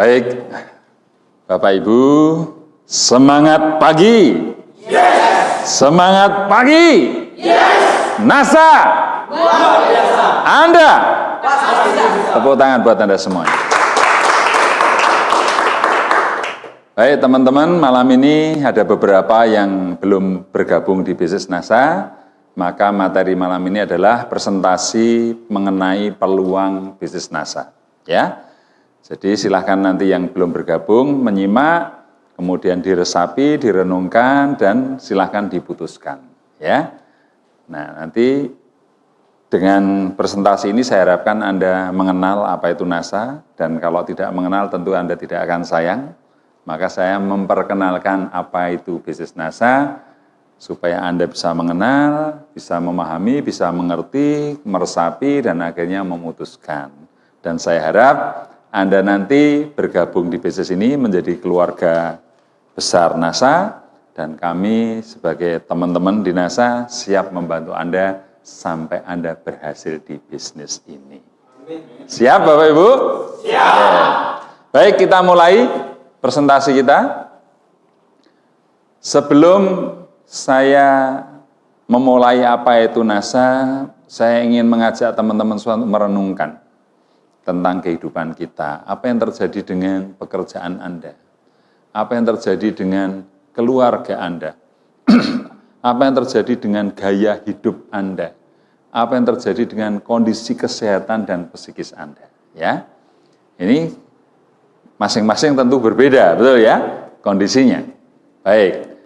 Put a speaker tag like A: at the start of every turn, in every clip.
A: Baik, Bapak Ibu, semangat pagi.
B: Yes.
A: Semangat pagi.
B: Yes.
A: NASA.
B: Luar biasa.
A: Anda.
B: Pasti bisa.
A: Tepuk tangan buat Anda semuanya. Baik teman-teman, malam ini ada beberapa yang belum bergabung di bisnis NASA, maka materi malam ini adalah presentasi mengenai peluang bisnis NASA. Ya, jadi silahkan nanti yang belum bergabung menyimak, kemudian diresapi, direnungkan, dan silahkan diputuskan. Ya, nah nanti dengan presentasi ini saya harapkan Anda mengenal apa itu NASA, dan kalau tidak mengenal tentu Anda tidak akan sayang. Maka saya memperkenalkan apa itu bisnis NASA, supaya Anda bisa mengenal, bisa memahami, bisa mengerti, meresapi, dan akhirnya memutuskan. Dan saya harap Anda nanti bergabung di bisnis ini menjadi keluarga besar NASA, dan kami sebagai teman-teman di NASA siap membantu Anda sampai Anda berhasil di bisnis ini. Siap Bapak Ibu?
B: Siap.
A: Oke. Baik, kita mulai presentasi kita. Sebelum saya memulai apa itu NASA, saya ingin mengajak teman-teman semua merenungkan tentang kehidupan kita. Apa yang terjadi dengan pekerjaan Anda? Apa yang terjadi dengan keluarga Anda? Apa yang terjadi dengan gaya hidup Anda? Apa yang terjadi dengan kondisi kesehatan dan psikis Anda? Ya, ini masing-masing tentu berbeda, betul ya, kondisinya. Baik,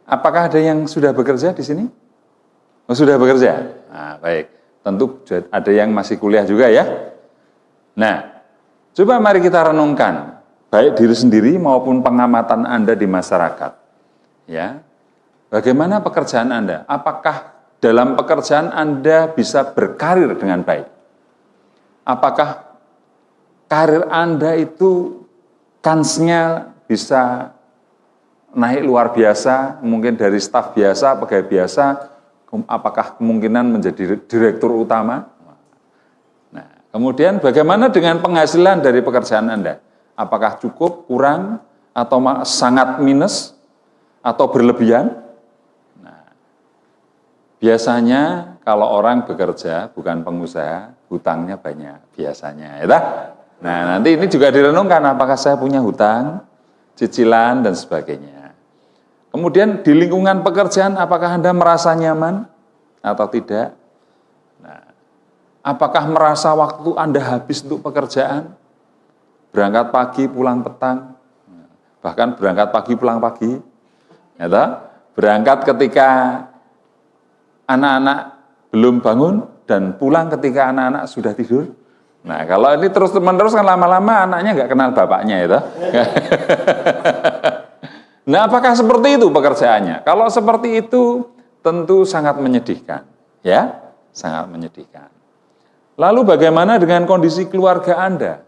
A: apakah ada yang sudah bekerja di sini? Oh, sudah bekerja? Nah, baik, tentu ada yang masih kuliah juga ya. Nah, coba mari kita renungkan, baik diri sendiri maupun pengamatan Anda di masyarakat. Ya, bagaimana pekerjaan Anda? Apakah dalam pekerjaan Anda bisa berkarir dengan baik? Apakah karir Anda itu kansnya bisa naik luar biasa, mungkin dari staf biasa, pegawai biasa, apakah kemungkinan menjadi direktur utama? Nah, kemudian bagaimana dengan penghasilan dari pekerjaan Anda? Apakah cukup, kurang, atau sangat minus, atau berlebihan? Nah, biasanya kalau orang bekerja, bukan pengusaha, hutangnya banyak, biasanya, ya. Nah, nanti ini juga direnungkan, apakah saya punya hutang, cicilan, dan sebagainya. Kemudian di lingkungan pekerjaan, apakah Anda merasa nyaman atau tidak? Nah, apakah merasa waktu Anda habis untuk pekerjaan? Berangkat pagi, pulang petang, bahkan berangkat pagi, pulang pagi. Ya, berangkat ketika anak-anak belum bangun, dan pulang ketika anak-anak sudah tidur. Nah, kalau ini terus-menerus kan lama-lama anaknya nggak kenal bapaknya, ya. Nah, apakah seperti itu pekerjaannya? Kalau seperti itu, tentu sangat menyedihkan, ya, sangat menyedihkan. Lalu bagaimana dengan kondisi keluarga Anda?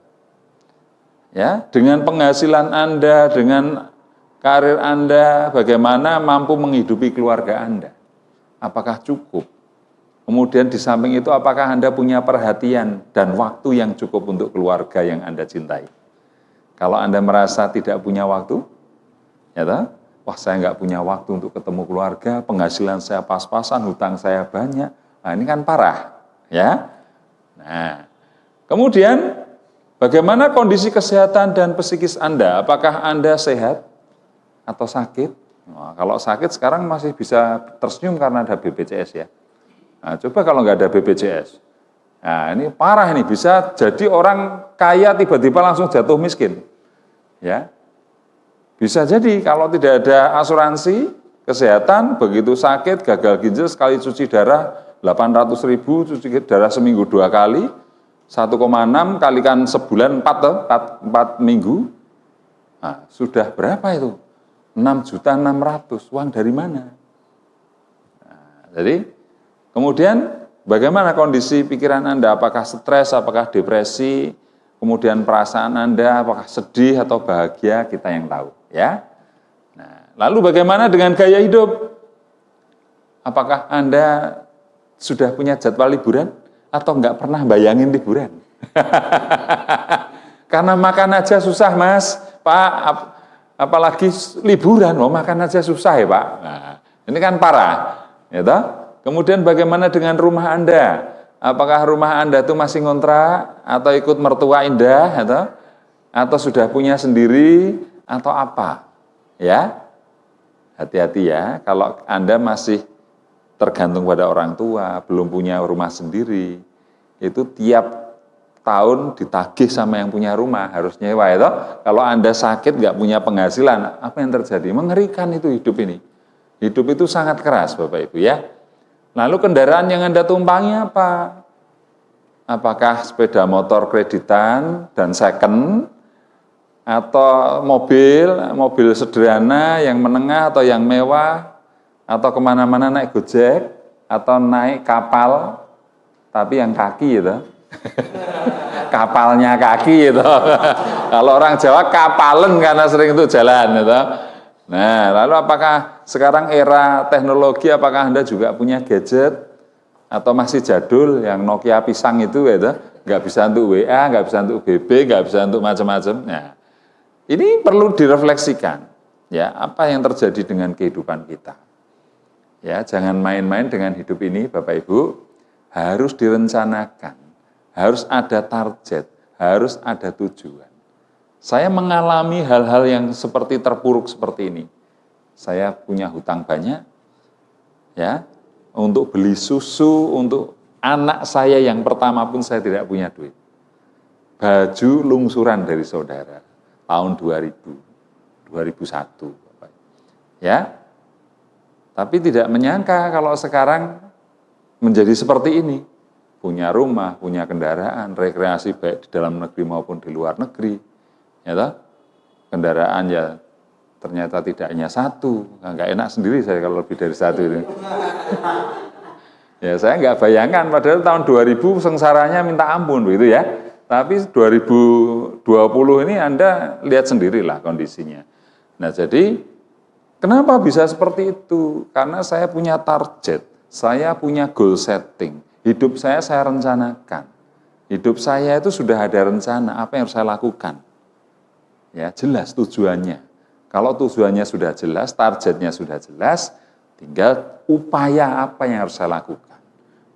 A: Ya, dengan penghasilan Anda, dengan karir Anda, bagaimana mampu menghidupi keluarga Anda? Apakah cukup? Kemudian di samping itu, apakah Anda punya perhatian dan waktu yang cukup untuk keluarga yang Anda cintai? Kalau Anda merasa tidak punya waktu, ya toh? Wah, saya nggak punya waktu untuk ketemu keluarga, penghasilan saya pas-pasan, hutang saya banyak. Nah, ini kan parah, ya. Nah, kemudian bagaimana kondisi kesehatan dan psikis Anda? Apakah Anda sehat atau sakit? Nah, kalau sakit sekarang masih bisa tersenyum karena ada BPJS, ya. Nah, coba kalau nggak ada BPJS, nah ini parah, ini bisa jadi orang kaya tiba-tiba langsung jatuh miskin, ya. Bisa jadi kalau tidak ada asuransi kesehatan, begitu sakit, gagal ginjal, sekali cuci darah 800.000, cuci darah seminggu 2 kali, 1,6 kalikan sebulan 4 minggu, nah, sudah berapa itu? 6.600.000, uang dari mana? Nah, jadi kemudian bagaimana kondisi pikiran Anda? Apakah stres, apakah depresi? Kemudian perasaan Anda, apakah sedih atau bahagia? Kita yang tahu, ya. Nah, lalu bagaimana dengan gaya hidup? Apakah Anda sudah punya jadwal liburan atau nggak pernah bayangin liburan? Karena makan aja susah, Mas. Pak, apalagi liburan, makan aja susah ya, Pak. Nah, ini kan parah. Ya toh? Kemudian bagaimana dengan rumah Anda? Apakah rumah Anda itu masih ngontrak atau ikut mertua indah atau sudah punya sendiri atau apa? Ya. Hati-hati ya, kalau Anda masih tergantung pada orang tua, belum punya rumah sendiri, itu tiap tahun ditagih sama yang punya rumah, harus nyewa itu. Kalau Anda sakit, nggak punya penghasilan, apa yang terjadi? Mengerikan itu hidup ini. Hidup itu sangat keras, Bapak Ibu ya. Lalu kendaraan yang Anda tumpangi apa? Apakah sepeda motor kreditan dan second, atau mobil sederhana yang menengah atau yang mewah, atau kemana-mana naik Gojek, atau naik kapal, tapi yang kaki gitu. Kapalnya kaki itu. Kalau orang Jawa kapalen karena sering itu jalan itu. Nah, lalu apakah sekarang era teknologi, apakah Anda juga punya gadget atau masih jadul yang Nokia pisang itu nggak bisa untuk WA, nggak bisa untuk BB, nggak bisa untuk macam-macam. Nah, ini perlu direfleksikan ya, apa yang terjadi dengan kehidupan kita. Ya, jangan main-main dengan hidup ini, Bapak Ibu, harus direncanakan. Harus ada target, harus ada tujuan. Saya mengalami hal-hal yang seperti terpuruk seperti ini. Saya punya hutang banyak, ya, untuk beli susu, untuk anak saya yang pertama pun saya tidak punya duit. Baju lungsuran dari saudara, tahun 2001. Ya, tapi tidak menyangka kalau sekarang menjadi seperti ini. Punya rumah, punya kendaraan, rekreasi baik di dalam negeri maupun di luar negeri. Ya toh? Kendaraan ya ternyata tidak hanya satu. Nggak enak sendiri saya kalau lebih dari satu ini. Ya saya nggak bayangkan, padahal tahun 2000 sengsaranya minta ampun begitu ya. Tapi 2020 ini Anda lihat sendirilah kondisinya. Nah jadi kenapa bisa seperti itu? Karena saya punya target, saya punya goal setting. Hidup saya rencanakan. Hidup saya itu sudah ada rencana, apa yang harus saya lakukan. Ya, jelas tujuannya. Kalau tujuannya sudah jelas, targetnya sudah jelas, tinggal upaya apa yang harus saya lakukan.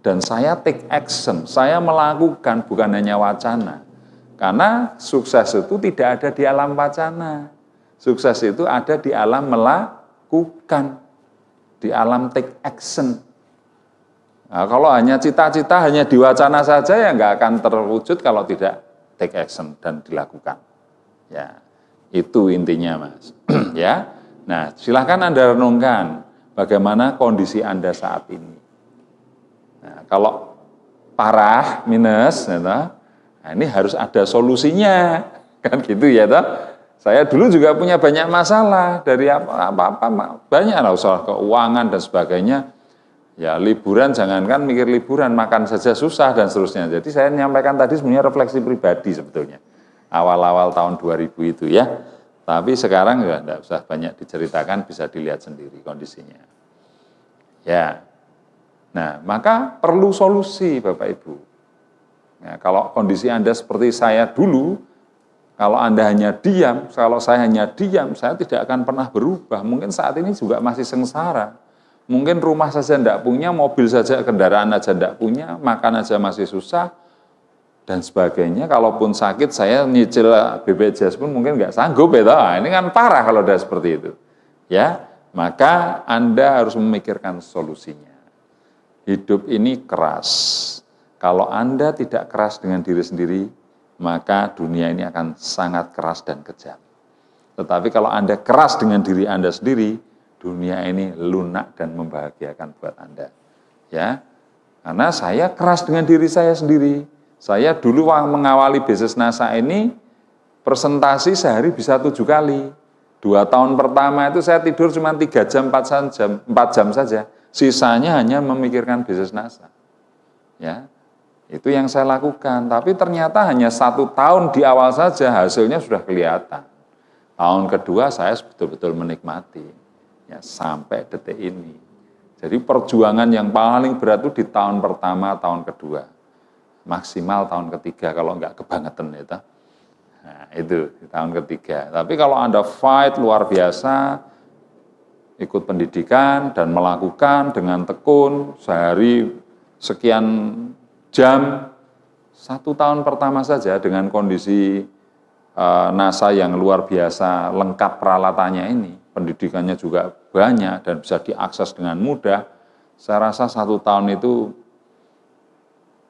A: Dan saya take action, saya melakukan, bukan hanya wacana. Karena sukses itu tidak ada di alam wacana. Sukses itu ada di alam melakukan, di alam take action. Nah, kalau hanya cita-cita, hanya diwacana saja ya nggak akan terwujud kalau tidak take action dan dilakukan. Ya, itu intinya, Mas. Ya, nah silahkan Anda renungkan bagaimana kondisi Anda saat ini. Nah, kalau parah, minus, nah ini harus ada solusinya, kan gitu ya, toh. Saya dulu juga punya banyak masalah dari apa-apa banyak lah, soal keuangan dan sebagainya. Ya liburan, jangankan mikir liburan, makan saja susah dan seterusnya. Jadi saya menyampaikan tadi sebenarnya refleksi pribadi sebetulnya. Awal-awal tahun 2000 itu ya. Tapi sekarang ya tidak usah banyak diceritakan, bisa dilihat sendiri kondisinya. Ya. Nah, maka perlu solusi Bapak Ibu. Nah, kalau kondisi Anda seperti saya dulu, kalau Anda hanya diam, kalau saya hanya diam, saya tidak akan pernah berubah. Mungkin saat ini juga masih sengsara. Mungkin rumah saja tidak punya, mobil saja, kendaraan saja tidak punya, makan saja masih susah, dan sebagainya. Kalaupun sakit, saya nyicil BPJS pun mungkin nggak sanggup. Ya, ini kan parah kalau udah seperti itu. Ya, maka Anda harus memikirkan solusinya. Hidup ini keras. Kalau Anda tidak keras dengan diri sendiri, maka dunia ini akan sangat keras dan kejam. Tetapi kalau Anda keras dengan diri Anda sendiri, dunia ini lunak dan membahagiakan buat Anda. Ya, karena saya keras dengan diri saya sendiri. Saya dulu mengawali bisnis NASA ini, presentasi sehari bisa 7 kali. 2 tahun pertama itu saya tidur cuma 3 jam, 4 jam saja. Sisanya hanya memikirkan bisnis NASA. Ya, itu yang saya lakukan. Tapi ternyata hanya 1 tahun di awal saja hasilnya sudah kelihatan. Tahun kedua saya betul-betul menikmati. Ya, sampai detik ini. Jadi perjuangan yang paling berat itu di tahun pertama, tahun kedua. Maksimal tahun ketiga kalau enggak kebangetan. Ya. Nah, itu di tahun ketiga. Tapi kalau Anda fight luar biasa, ikut pendidikan dan melakukan dengan tekun sehari sekian jam, 1 tahun pertama saja dengan kondisi NASA yang luar biasa, lengkap peralatannya ini, pendidikannya juga banyak dan bisa diakses dengan mudah. Saya rasa 1 tahun itu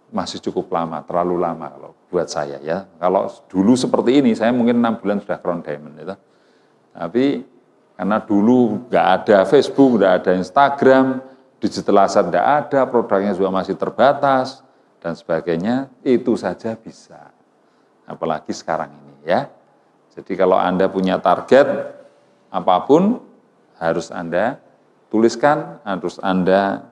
A: masih cukup lama, terlalu lama kalau buat saya ya. Kalau dulu seperti ini, saya mungkin 6 bulan sudah crown diamond gitu. Tapi karena dulu nggak ada Facebook, nggak ada Instagram, digitalisasi nggak ada, produknya juga masih terbatas dan sebagainya, itu saja bisa. Apalagi sekarang ini ya. Jadi kalau Anda punya target apapun, harus Anda tuliskan, harus Anda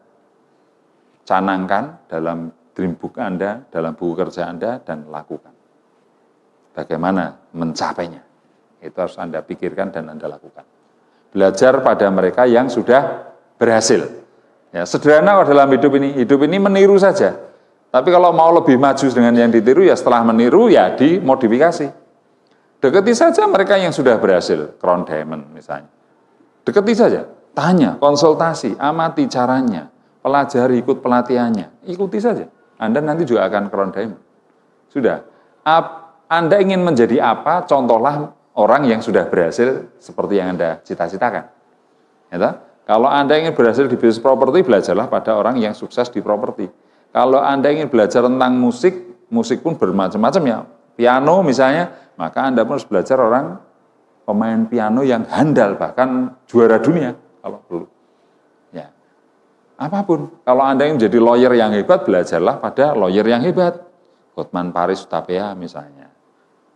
A: canangkan dalam dream book Anda, dalam buku kerja Anda, dan lakukan. Bagaimana mencapainya? Itu harus Anda pikirkan dan Anda lakukan. Belajar pada mereka yang sudah berhasil. Ya, sederhana dalam hidup ini meniru saja. Tapi kalau mau lebih maju dengan yang ditiru, ya setelah meniru, ya dimodifikasi. Deketi saja mereka yang sudah berhasil, crown diamond misalnya. Deketi saja, tanya, konsultasi, amati caranya, pelajari, ikut pelatihannya, ikuti saja. Anda nanti juga akan crown diamond. Sudah, Anda ingin menjadi apa, contohlah orang yang sudah berhasil seperti yang Anda cita-citakan. Ya, kalau Anda ingin berhasil di bisnis properti, belajarlah pada orang yang sukses di properti. Kalau Anda ingin belajar tentang musik, musik pun bermacam-macam ya. Piano misalnya, maka Anda pun harus belajar orang pemain piano yang handal, bahkan juara dunia kalau perlu. Ya. Apapun, kalau Anda ingin menjadi lawyer yang hebat, belajarlah pada lawyer yang hebat. Hotman Paris Hutapea misalnya.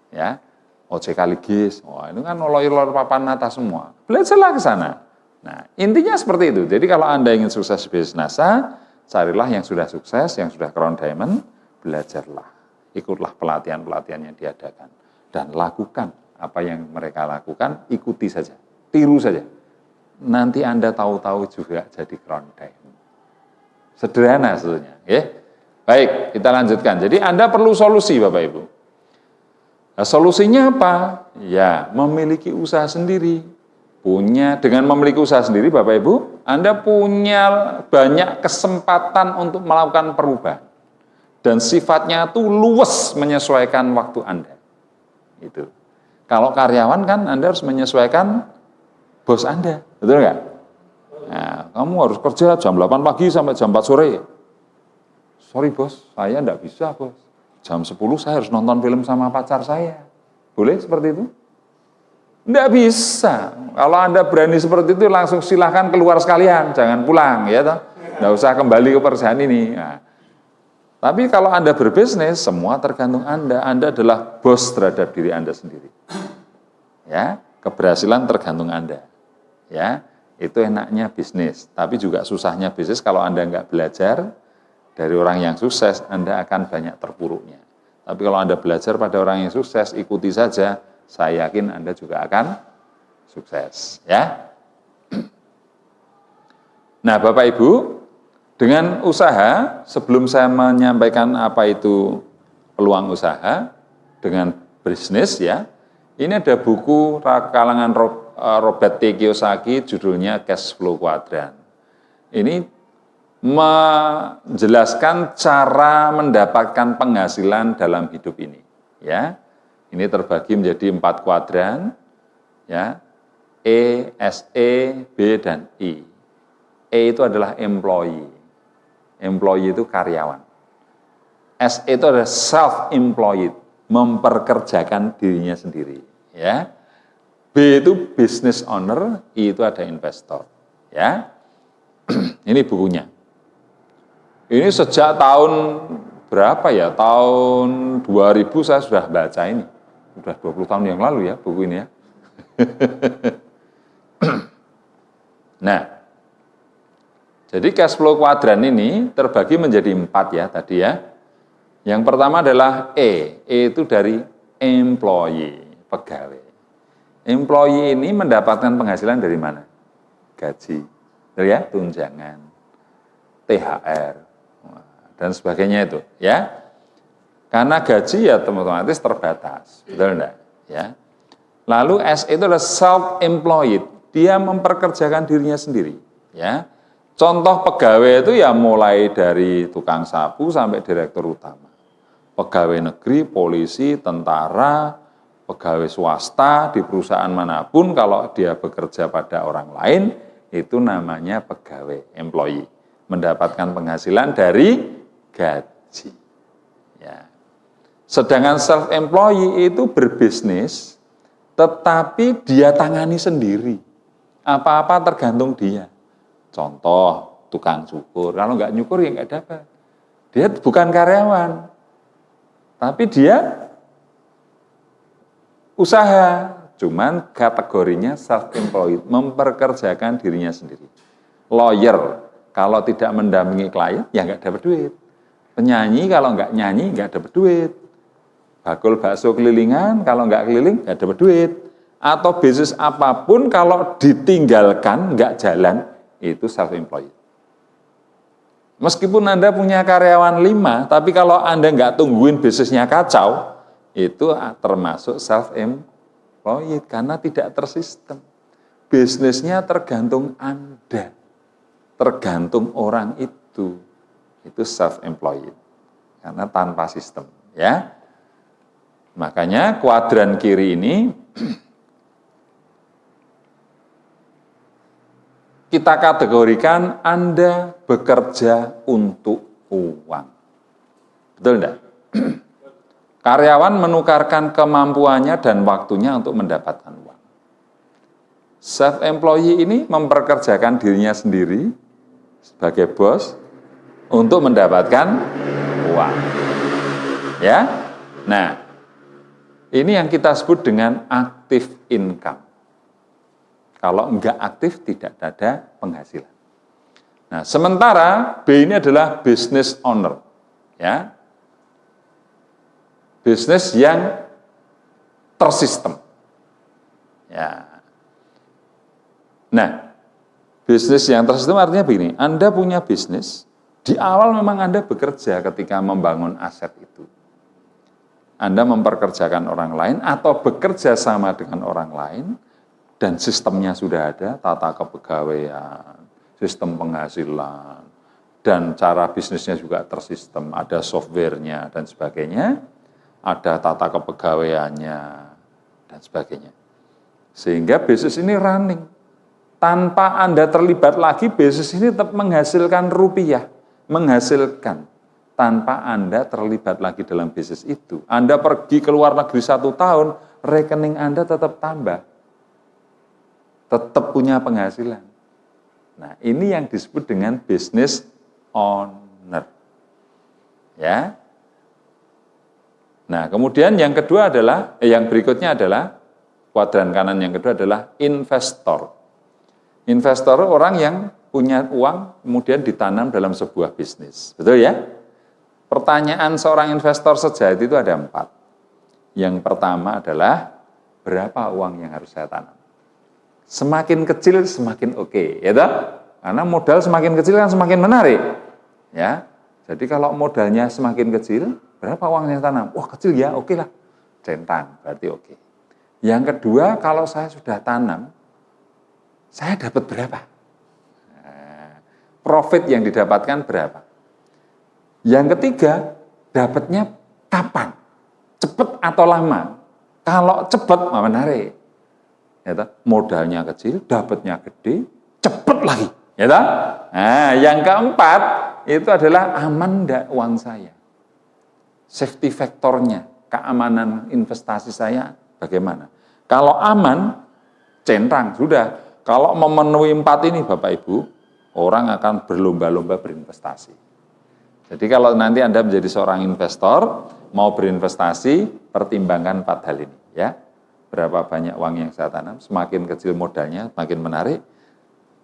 A: Ya. OJK Ligis, wah ini kan lawyer-lawyer papan atas semua. Belajarlah ke sana. Nah, intinya seperti itu. Jadi kalau Anda ingin sukses di bisnis NASA, carilah yang sudah sukses, yang sudah crown diamond, belajarlah. Ikutlah pelatihan-pelatihan yang diadakan. Dan lakukan apa yang mereka lakukan, ikuti saja. Tiru saja. Nanti Anda tahu-tahu juga jadi crown diamond. Sederhana sebetulnya. Ya. Baik, kita lanjutkan. Jadi Anda perlu solusi Bapak Ibu. Nah, solusinya apa? Ya, memiliki usaha sendiri. Dengan memiliki usaha sendiri, Bapak Ibu, Anda punya banyak kesempatan untuk melakukan perubahan. Dan sifatnya itu luwes menyesuaikan waktu Anda. Itu. Kalau karyawan kan Anda harus menyesuaikan bos Anda, betul nggak? Nah, kamu harus kerja jam 8 pagi sampai jam 4 sore. Sorry bos, saya enggak bisa bos. Jam 10 saya harus nonton film sama pacar saya. Boleh seperti itu? Enggak bisa. Kalau Anda berani seperti itu, langsung silahkan keluar sekalian, jangan pulang, ya toh. Enggak usah kembali ke perusahaan ini. Nah, tapi kalau Anda berbisnis, semua tergantung Anda. Anda adalah bos terhadap diri Anda sendiri. Ya, keberhasilan tergantung Anda. Ya, itu enaknya bisnis. Tapi juga susahnya bisnis kalau Anda enggak belajar dari orang yang sukses, Anda akan banyak terpuruknya. Tapi kalau Anda belajar pada orang yang sukses, ikuti saja, saya yakin Anda juga akan sukses. Ya. Nah, Bapak Ibu, dengan usaha, sebelum saya menyampaikan apa itu peluang usaha, dengan bisnis ya, ini ada buku kalangan Robert T. Kiyosaki, judulnya Cash Flow Quadrant. Ini menjelaskan cara mendapatkan penghasilan dalam hidup ini. Ya, ini terbagi menjadi 4 kuadran, ya, E, SE, B, dan I. E itu adalah employee. Employee itu karyawan. SE itu adalah self-employed, memperkerjakan dirinya sendiri. Ya, B itu business owner, I itu ada investor. Ya, ini bukunya. Ini sejak tahun berapa ya? Tahun 2000 saya sudah baca ini. Sudah 20 tahun yang lalu ya buku ini ya. Nah, jadi cash flow kuadran ini terbagi menjadi 4 ya tadi ya. Yang pertama adalah E. E itu dari employee, pegawai. Employee ini mendapatkan penghasilan dari mana? Gaji, ya, tunjangan, THR, dan sebagainya itu, ya. Karena gaji ya otomatis terbatas, betul enggak? Ya. Lalu SE itu adalah self-employed, dia memperkerjakan dirinya sendiri. Ya. Contoh pegawai itu ya mulai dari tukang sapu sampai direktur utama. Pegawai negeri, polisi, tentara, pegawai swasta di perusahaan manapun kalau dia bekerja pada orang lain, itu namanya pegawai, employee. Mendapatkan penghasilan dari gaji. Ya. Sedangkan self-employee itu berbisnis, tetapi dia tangani sendiri. Apa-apa tergantung dia. Contoh, tukang cukur. Kalau nggak nyukur ya nggak dapat. Dia bukan karyawan, tapi dia usaha. Cuman kategorinya self-employed, memperkerjakan dirinya sendiri. Lawyer, kalau tidak mendampingi klien, ya nggak dapat duit. Penyanyi, kalau nggak nyanyi, nggak dapat duit. Bakul bakso kelilingan, kalau nggak keliling, nggak dapat duit. Atau bisnis apapun, kalau ditinggalkan, nggak jalan, itu self-employed. Meskipun Anda punya karyawan 5, tapi kalau Anda nggak tungguin bisnisnya kacau, itu termasuk self-employed, karena tidak tersistem. Bisnisnya tergantung Anda, tergantung orang itu self-employed, karena tanpa sistem. Ya, makanya kuadran kiri ini kita kategorikan Anda bekerja untuk uang. Betul enggak? Karyawan menukarkan kemampuannya dan waktunya untuk mendapatkan uang. Self-employee ini memperkerjakan dirinya sendiri sebagai bos untuk mendapatkan uang. Ya. Nah, ini yang kita sebut dengan active income. Kalau enggak aktif, tidak ada penghasilan. Nah, sementara B ini adalah business owner. Ya. Bisnis yang tersistem. Ya. Nah, bisnis yang tersistem artinya begini, Anda punya bisnis, di awal memang Anda bekerja ketika membangun aset itu. Anda memperkerjakan orang lain atau bekerja sama dengan orang lain, dan sistemnya sudah ada, tata kepegawaian, sistem penghasilan, dan cara bisnisnya juga tersistem, ada softwarenya dan sebagainya, ada tata kepegawaiannya dan sebagainya. Sehingga bisnis ini running. Tanpa Anda terlibat lagi, bisnis ini tetap menghasilkan rupiah, menghasilkan. Tanpa Anda terlibat lagi dalam bisnis itu. Anda pergi ke luar negeri 1 tahun, rekening Anda tetap tambah. Tetap punya penghasilan. Nah, ini yang disebut dengan business owner. Ya. Nah, kemudian yang kedua adalah, yang berikutnya adalah, kuadran kanan yang kedua adalah investor. Investor orang yang punya uang kemudian ditanam dalam sebuah bisnis. Betul ya? Pertanyaan seorang investor sejati itu ada 4. Yang pertama adalah, berapa uang yang harus saya tanam? Semakin kecil semakin oke, ya toh? Karena modal semakin kecil kan semakin menarik. Ya. Jadi kalau modalnya semakin kecil, berapa uang yang tanam? Wah, kecil ya, oke lah. Centang, berarti oke. Yang kedua, kalau saya sudah tanam, saya dapat berapa? Nah, profit yang didapatkan berapa? Yang ketiga, dapatnya kapan? Cepat atau lama? Kalau cepat, menarik. Ya, modalnya kecil, dapatnya gede, cepat lagi. Ya, nah, yang keempat itu adalah aman enggak uang saya. Safety faktornya, keamanan investasi saya bagaimana? Kalau aman, centang, sudah. Kalau memenuhi 4 ini Bapak Ibu, orang akan berlomba-lomba berinvestasi. Jadi kalau nanti Anda menjadi seorang investor, mau berinvestasi, pertimbangkan 4 hal ini. Ya. Berapa banyak uang yang saya tanam, semakin kecil modalnya, semakin menarik.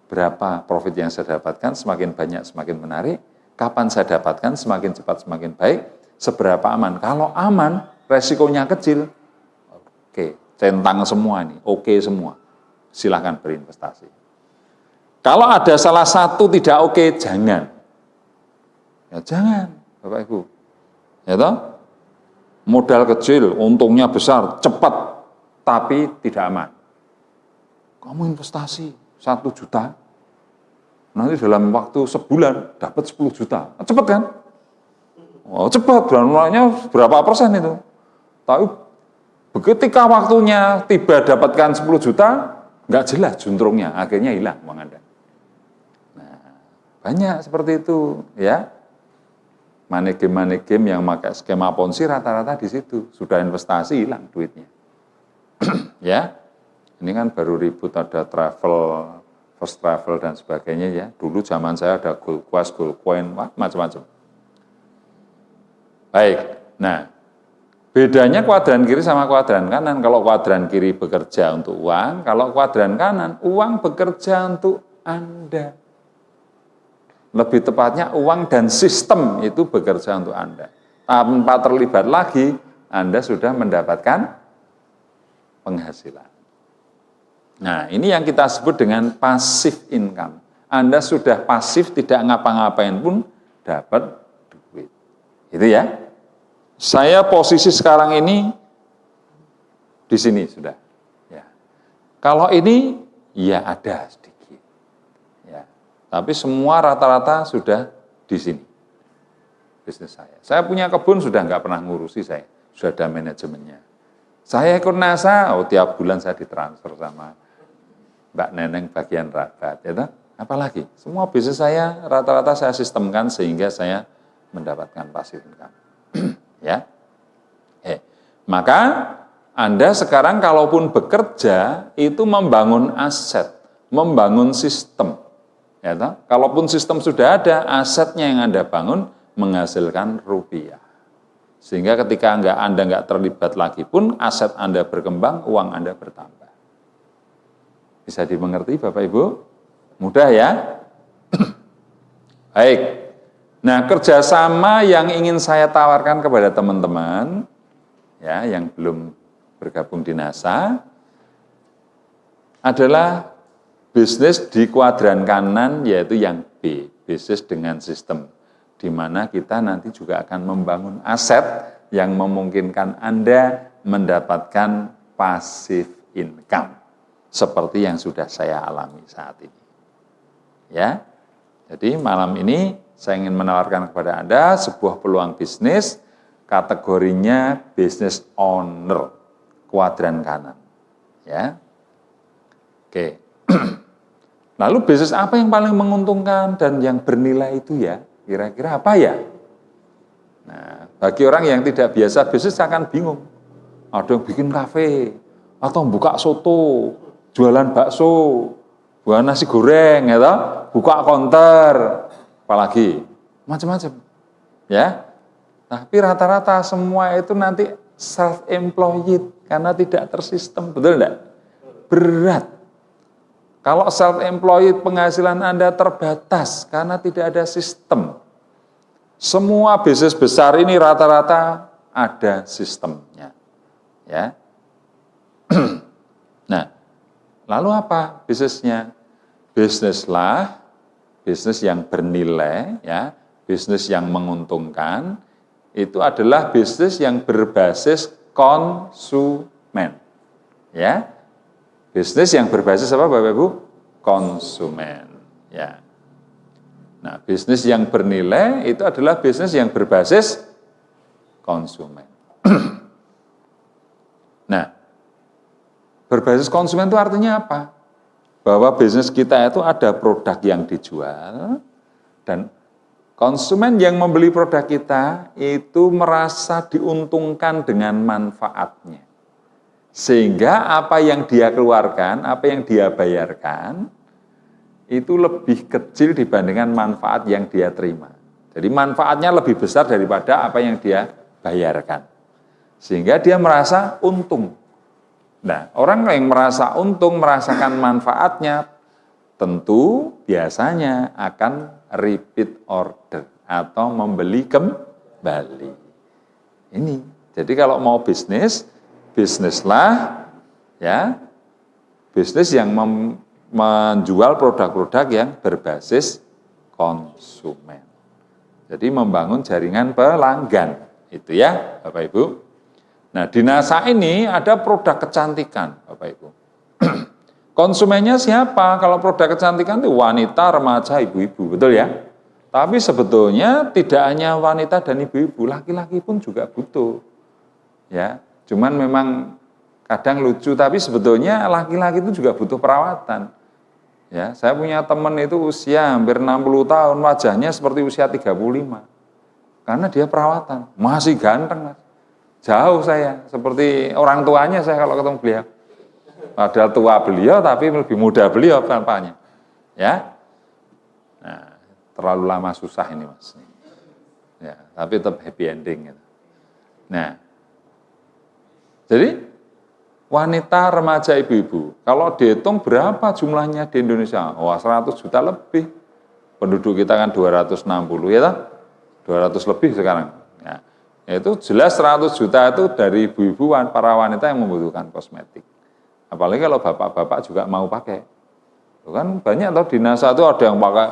A: Berapa profit yang saya dapatkan, semakin banyak, semakin menarik. Kapan saya dapatkan, semakin cepat, semakin baik. Seberapa aman? Kalau aman, resikonya kecil. Oke, centang semua nih, oke semua. Silahkan berinvestasi. Kalau ada salah satu tidak oke, jangan. Ya jangan, Bapak Ibu. Ya toh? modal kecil, untungnya besar, cepat, tapi tidak aman. Kamu investasi 1 juta, nanti dalam waktu sebulan dapat 10 juta. Cepat kan? Oh, cepat, mulainya berapa persen itu? Tapi ketika waktunya tiba dapatkan 10 juta, nggak jelas juntrungnya, akhirnya hilang uang Anda. Nah, banyak seperti itu, ya. Money game yang pakai skema ponzi rata-rata di situ. Sudah investasi, hilang duitnya. Ya, ini kan baru ribut ada travel, first travel dan sebagainya ya. Dulu zaman saya ada gold quest, gold coin, macam-macam. Baik, nah bedanya kuadran kiri sama kuadran kanan. Kalau kuadran kiri bekerja untuk uang, kalau kuadran kanan, uang bekerja untuk Anda. Lebih tepatnya uang dan sistem itu bekerja untuk Anda. Tanpa terlibat lagi, Anda sudah mendapatkan penghasilan. Nah, ini yang kita sebut dengan passive income. Anda sudah pasif, tidak ngapa-ngapain pun dapat duit. Itu ya. Saya posisi sekarang ini di sini sudah. Ya. Kalau ini, ya ada sedikit. Ya. Tapi semua rata-rata sudah di sini. Bisnis saya. Saya punya kebun sudah nggak pernah ngurusi saya. Sudah ada manajemennya. Saya ikut NASA, tiap bulan saya ditransfer sama Mbak Neneng bagian rabat. Ya, apalagi, semua bisnis saya rata-rata saya sistemkan sehingga saya mendapatkan passive income. Ya, maka Anda sekarang kalaupun bekerja itu membangun aset, membangun sistem. Ya, kalaupun sistem sudah ada, asetnya yang Anda bangun menghasilkan rupiah. Sehingga ketika Anda nggak terlibat lagi pun, aset Anda berkembang, uang Anda bertambah. Bisa dimengerti Bapak Ibu? Mudah ya? Baik. Nah, kerjasama yang ingin saya tawarkan kepada teman-teman, ya, yang belum bergabung di NASA, adalah bisnis di kuadran kanan, yaitu yang B, bisnis dengan sistem, di mana kita nanti juga akan membangun aset yang memungkinkan Anda mendapatkan passive income, seperti yang sudah saya alami saat ini. Ya, jadi malam ini saya ingin menawarkan kepada Anda sebuah peluang bisnis, kategorinya business owner, kuadran kanan. Ya, oke. Lalu bisnis apa yang paling menguntungkan dan yang bernilai itu ya? Kira-kira apa ya? Nah, bagi orang yang tidak biasa bisnis akan bingung. Ada yang bikin kafe, atau buka soto, jualan bakso, buat nasi goreng, ya toh? Buka konter, apalagi macam-macam, ya. Tapi rata-rata semua itu nanti self-employed karena tidak tersistem, betul enggak? Berat. Kalau self-employed penghasilan Anda terbatas karena tidak ada sistem. Semua bisnis besar ini rata-rata ada sistemnya, ya. Nah, lalu apa bisnisnya? Bisnislah bisnis yang bernilai, ya, bisnis yang menguntungkan, itu adalah bisnis yang berbasis konsumen. Ya, bisnis yang berbasis apa Bapak Ibu? Konsumen. Ya. Nah, bisnis yang bernilai itu adalah bisnis yang berbasis konsumen. Nah, berbasis konsumen itu artinya apa? Bahwa bisnis kita itu ada produk yang dijual, dan konsumen yang membeli produk kita itu merasa diuntungkan dengan manfaatnya. Sehingga apa yang dia keluarkan, apa yang dia bayarkan, itu lebih kecil dibandingkan manfaat yang dia terima. Jadi manfaatnya lebih besar daripada apa yang dia bayarkan. Sehingga dia merasa untung. Nah, orang yang merasa untung, merasakan manfaatnya, tentu biasanya akan repeat order atau membeli kembali. Ini, jadi kalau mau bisnis, bisnislah, ya, bisnis yang menjual produk-produk yang berbasis konsumen. Jadi membangun jaringan pelanggan, itu ya, Bapak Ibu. Nah, di NASA ini ada produk kecantikan, Bapak Ibu. Konsumennya siapa? Kalau produk kecantikan itu wanita, remaja, ibu-ibu, betul ya? Tapi sebetulnya tidak hanya wanita dan ibu-ibu, laki-laki pun juga butuh. Ya, cuman memang kadang lucu, tapi sebetulnya laki-laki itu juga butuh perawatan. Ya, saya punya teman itu usia hampir 60 tahun, wajahnya seperti usia 35. Karena dia perawatan, masih ganteng, Mas. Jauh saya, seperti orang tuanya saya kalau ketemu beliau. Padahal tua beliau, tapi lebih muda beliau tampaknya. Ya, nah, terlalu lama susah ini, Mas. Ya, tapi tetap happy ending. Gitu. Nah, jadi wanita, remaja, ibu-ibu, kalau dihitung berapa jumlahnya di Indonesia? Wah, 100 juta lebih. Penduduk kita kan 260, ya tak? 200 lebih sekarang. Ya, itu jelas 100 juta itu dari ibu-ibu, para wanita yang membutuhkan kosmetik. Apalagi kalau bapak-bapak juga mau pakai. Itu kan banyak atau di NASA itu ada yang pakai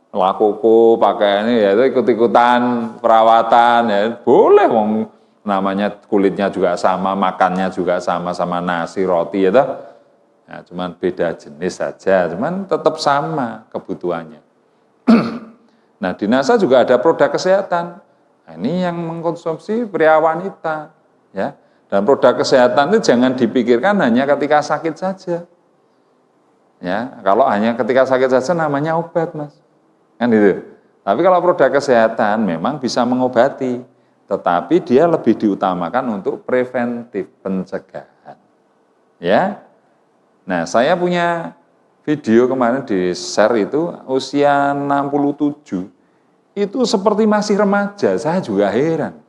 A: lakoko, pakai ini, ya itu ikut-ikutan perawatan, ya boleh, wong namanya kulitnya juga sama, makannya juga sama nasi, roti, ya toh. Ya, cuman beda jenis saja, cuman tetap sama kebutuhannya. Nah, di NASA juga ada produk kesehatan. Nah, ini yang mengkonsumsi pria wanita, ya. Dan produk kesehatan itu jangan dipikirkan hanya ketika sakit saja. Ya, kalau hanya ketika sakit saja namanya obat, Mas. Kan itu. Tapi kalau produk kesehatan memang bisa mengobati, tetapi dia lebih diutamakan untuk preventif, pencegahan. Ya. Nah, saya punya video kemarin di-share itu usia 67, itu seperti masih remaja, saya juga heran.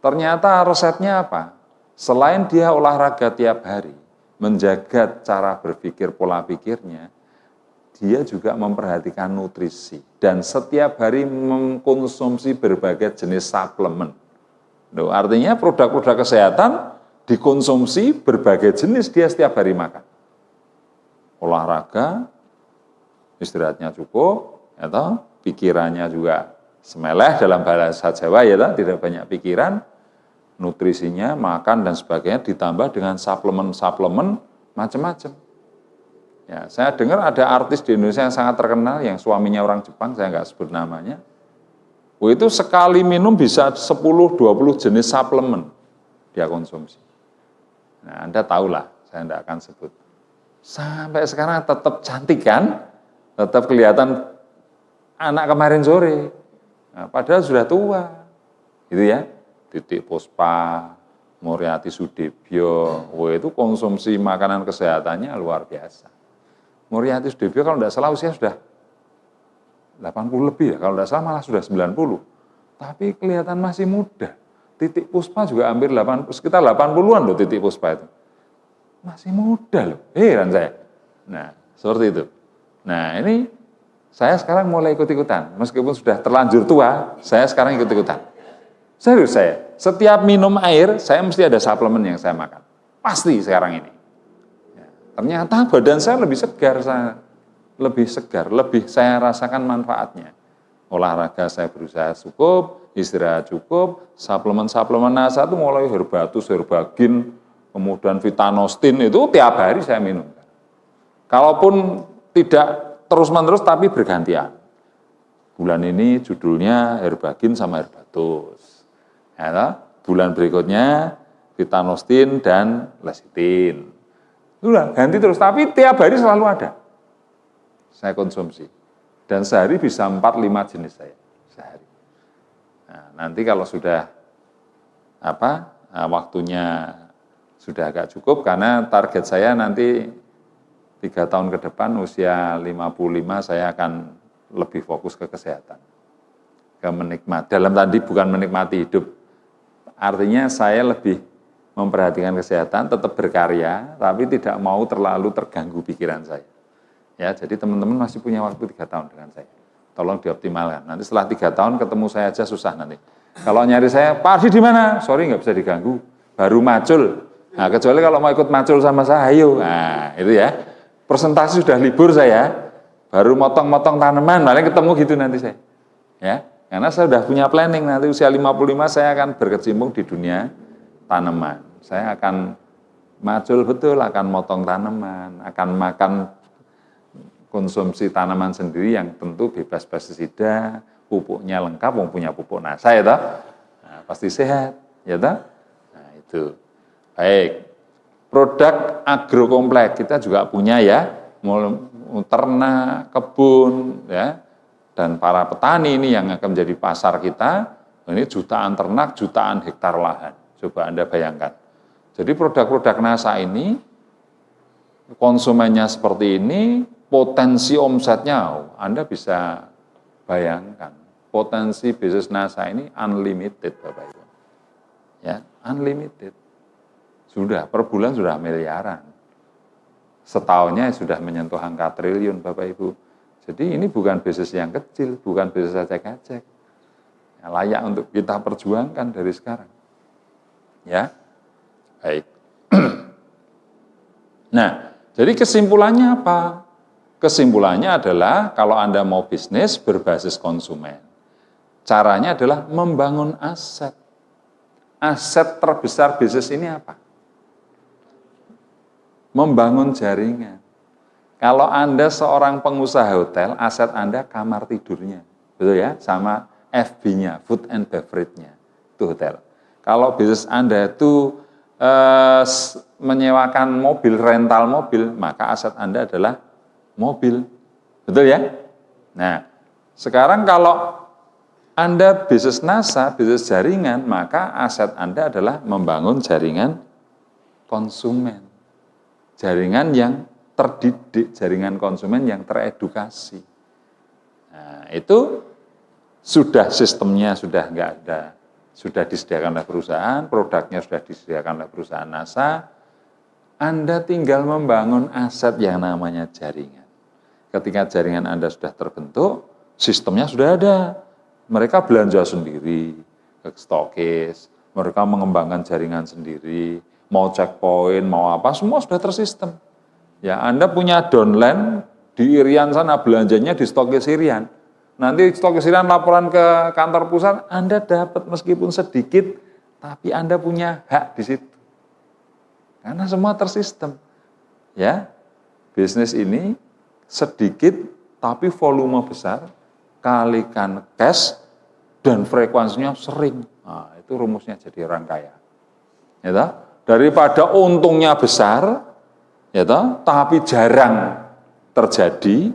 A: Ternyata resepnya apa? Selain dia olahraga tiap hari, menjaga cara berpikir, pola pikirnya, dia juga memperhatikan nutrisi. Dan setiap hari mengkonsumsi berbagai jenis suplemen. Loh, artinya produk-produk kesehatan dikonsumsi berbagai jenis, dia setiap hari makan. Olahraga, istirahatnya cukup, atau pikirannya juga semeleh dalam bahasa Jawa, ya, tidak banyak pikiran, nutrisinya, makan dan sebagainya ditambah dengan suplemen-suplemen macam-macam. Ya, saya dengar ada artis di Indonesia yang sangat terkenal, yang suaminya orang Jepang, saya nggak sebut namanya. Itu sekali minum bisa 10-20 jenis suplemen dia konsumsi. Nah, Anda tahulah, saya tidak akan sebut. Sampai sekarang tetap cantik kan, tetap kelihatan anak kemarin sore. Nah, padahal sudah tua, gitu ya. Titik Puspa, Muriati Sudibyo, itu konsumsi makanan kesehatannya luar biasa. Muriati Sudibyo kalau tidak salah usia sudah 80 lebih ya, kalau tidak salah malah sudah 90. Tapi kelihatan masih muda. Titik Puspa juga hampir sekitar 80-an loh Titik Puspa itu. Masih muda loh, heran saya. Nah, seperti itu. Nah, ini saya sekarang mulai ikut-ikutan. Meskipun sudah terlanjur tua, saya sekarang ikut-ikutan. Serius saya, setiap minum air, saya mesti ada suplemen yang saya makan. Pasti sekarang ini. Ya, ternyata badan saya lebih segar, lebih saya rasakan manfaatnya. Olahraga saya berusaha cukup, istirahat cukup, suplemen-suplemen NASA itu mulai Herbatus, Herbagin, kemudian Vitanostin itu tiap hari saya minum. Kalaupun tidak terus-menerus tapi bergantian. Bulan ini judulnya Herbagin sama Herbatus. Ya, bulan berikutnya Vitanostin dan Lecithin. Sudah ganti terus, tapi tiap hari selalu ada. Saya konsumsi. Dan sehari bisa 4-5 jenis saya sehari. Nah, nanti kalau sudah waktunya sudah agak cukup, karena target saya nanti 3 tahun ke depan usia 55 saya akan lebih fokus ke kesehatan. Ke menikmati, dalam tadi bukan menikmati hidup, artinya saya lebih memperhatikan kesehatan, tetap berkarya, tapi tidak mau terlalu terganggu pikiran saya. Ya, jadi teman-teman masih punya waktu 3 tahun dengan saya. Tolong dioptimalkan. Nanti setelah 3 tahun ketemu saya aja susah nanti. Kalau nyari saya, Pak Ardi di mana? Sorry, nggak bisa diganggu. Baru macul. Nah, kecuali kalau mau ikut macul sama saya, ayo. Nah, itu ya. Presentasi sudah libur saya, baru motong-motong tanaman, paling ketemu gitu nanti saya. Ya, karena saya sudah punya planning, nanti usia 55 saya akan berkecimpung di dunia tanaman. Saya akan macul betul, akan motong tanaman, akan makan konsumsi tanaman sendiri yang tentu bebas pestisida, pupuknya lengkap, wong punya pupuk NASA ya toh. Nah, pasti sehat, ya toh. Nah, itu. Baik. Produk agrokompleks kita juga punya ya, ternak, kebun ya. Dan para petani ini yang akan menjadi pasar kita, ini jutaan ternak, jutaan hektar lahan. Coba Anda bayangkan. Jadi produk-produk NASA ini, konsumennya seperti ini, potensi omsetnya, Anda bisa bayangkan. Potensi bisnis NASA ini unlimited, Bapak Ibu. Ya, unlimited. Sudah, per bulan sudah miliaran. Setahunnya sudah menyentuh angka triliun, Bapak Ibu. Jadi ini bukan bisnis yang kecil, bukan bisnis acek-acek. Ya, layak untuk kita perjuangkan dari sekarang. Ya, baik. Nah, jadi kesimpulannya apa? Kesimpulannya adalah kalau Anda mau bisnis berbasis konsumen, caranya adalah membangun aset. Aset terbesar bisnis ini apa? Membangun jaringan. Kalau Anda seorang pengusaha hotel, aset Anda kamar tidurnya, betul ya? Sama FB-nya, food and beverage-nya, itu hotel. Kalau bisnis Anda itu menyewakan mobil, rental mobil, maka aset Anda adalah mobil. Betul ya? Nah, sekarang kalau Anda bisnis NASA, bisnis jaringan, maka aset Anda adalah membangun jaringan konsumen. Jaringan yang terdidik, jaringan konsumen yang teredukasi. Nah, itu sudah sistemnya sudah nggak ada. Sudah disediakan oleh perusahaan, produknya sudah disediakan oleh perusahaan NASA, Anda tinggal membangun aset yang namanya jaringan. Ketika jaringan Anda sudah terbentuk, sistemnya sudah ada. Mereka belanja sendiri, ke stokis, mereka mengembangkan jaringan sendiri, mau checkpoint, mau apa, semua sudah tersistem. Ya, Anda punya downline di Irian sana, belanjanya di stokis Irian. Nanti stok kesirian laporan ke kantor pusat, Anda dapat meskipun sedikit, tapi Anda punya hak di situ. Karena semua tersistem. Ya, bisnis ini sedikit tapi volume besar, kalikan cash dan frekuensinya sering. Nah, itu rumusnya jadi orang kaya. Ya toh? Daripada untungnya besar, ya toh, tapi jarang terjadi,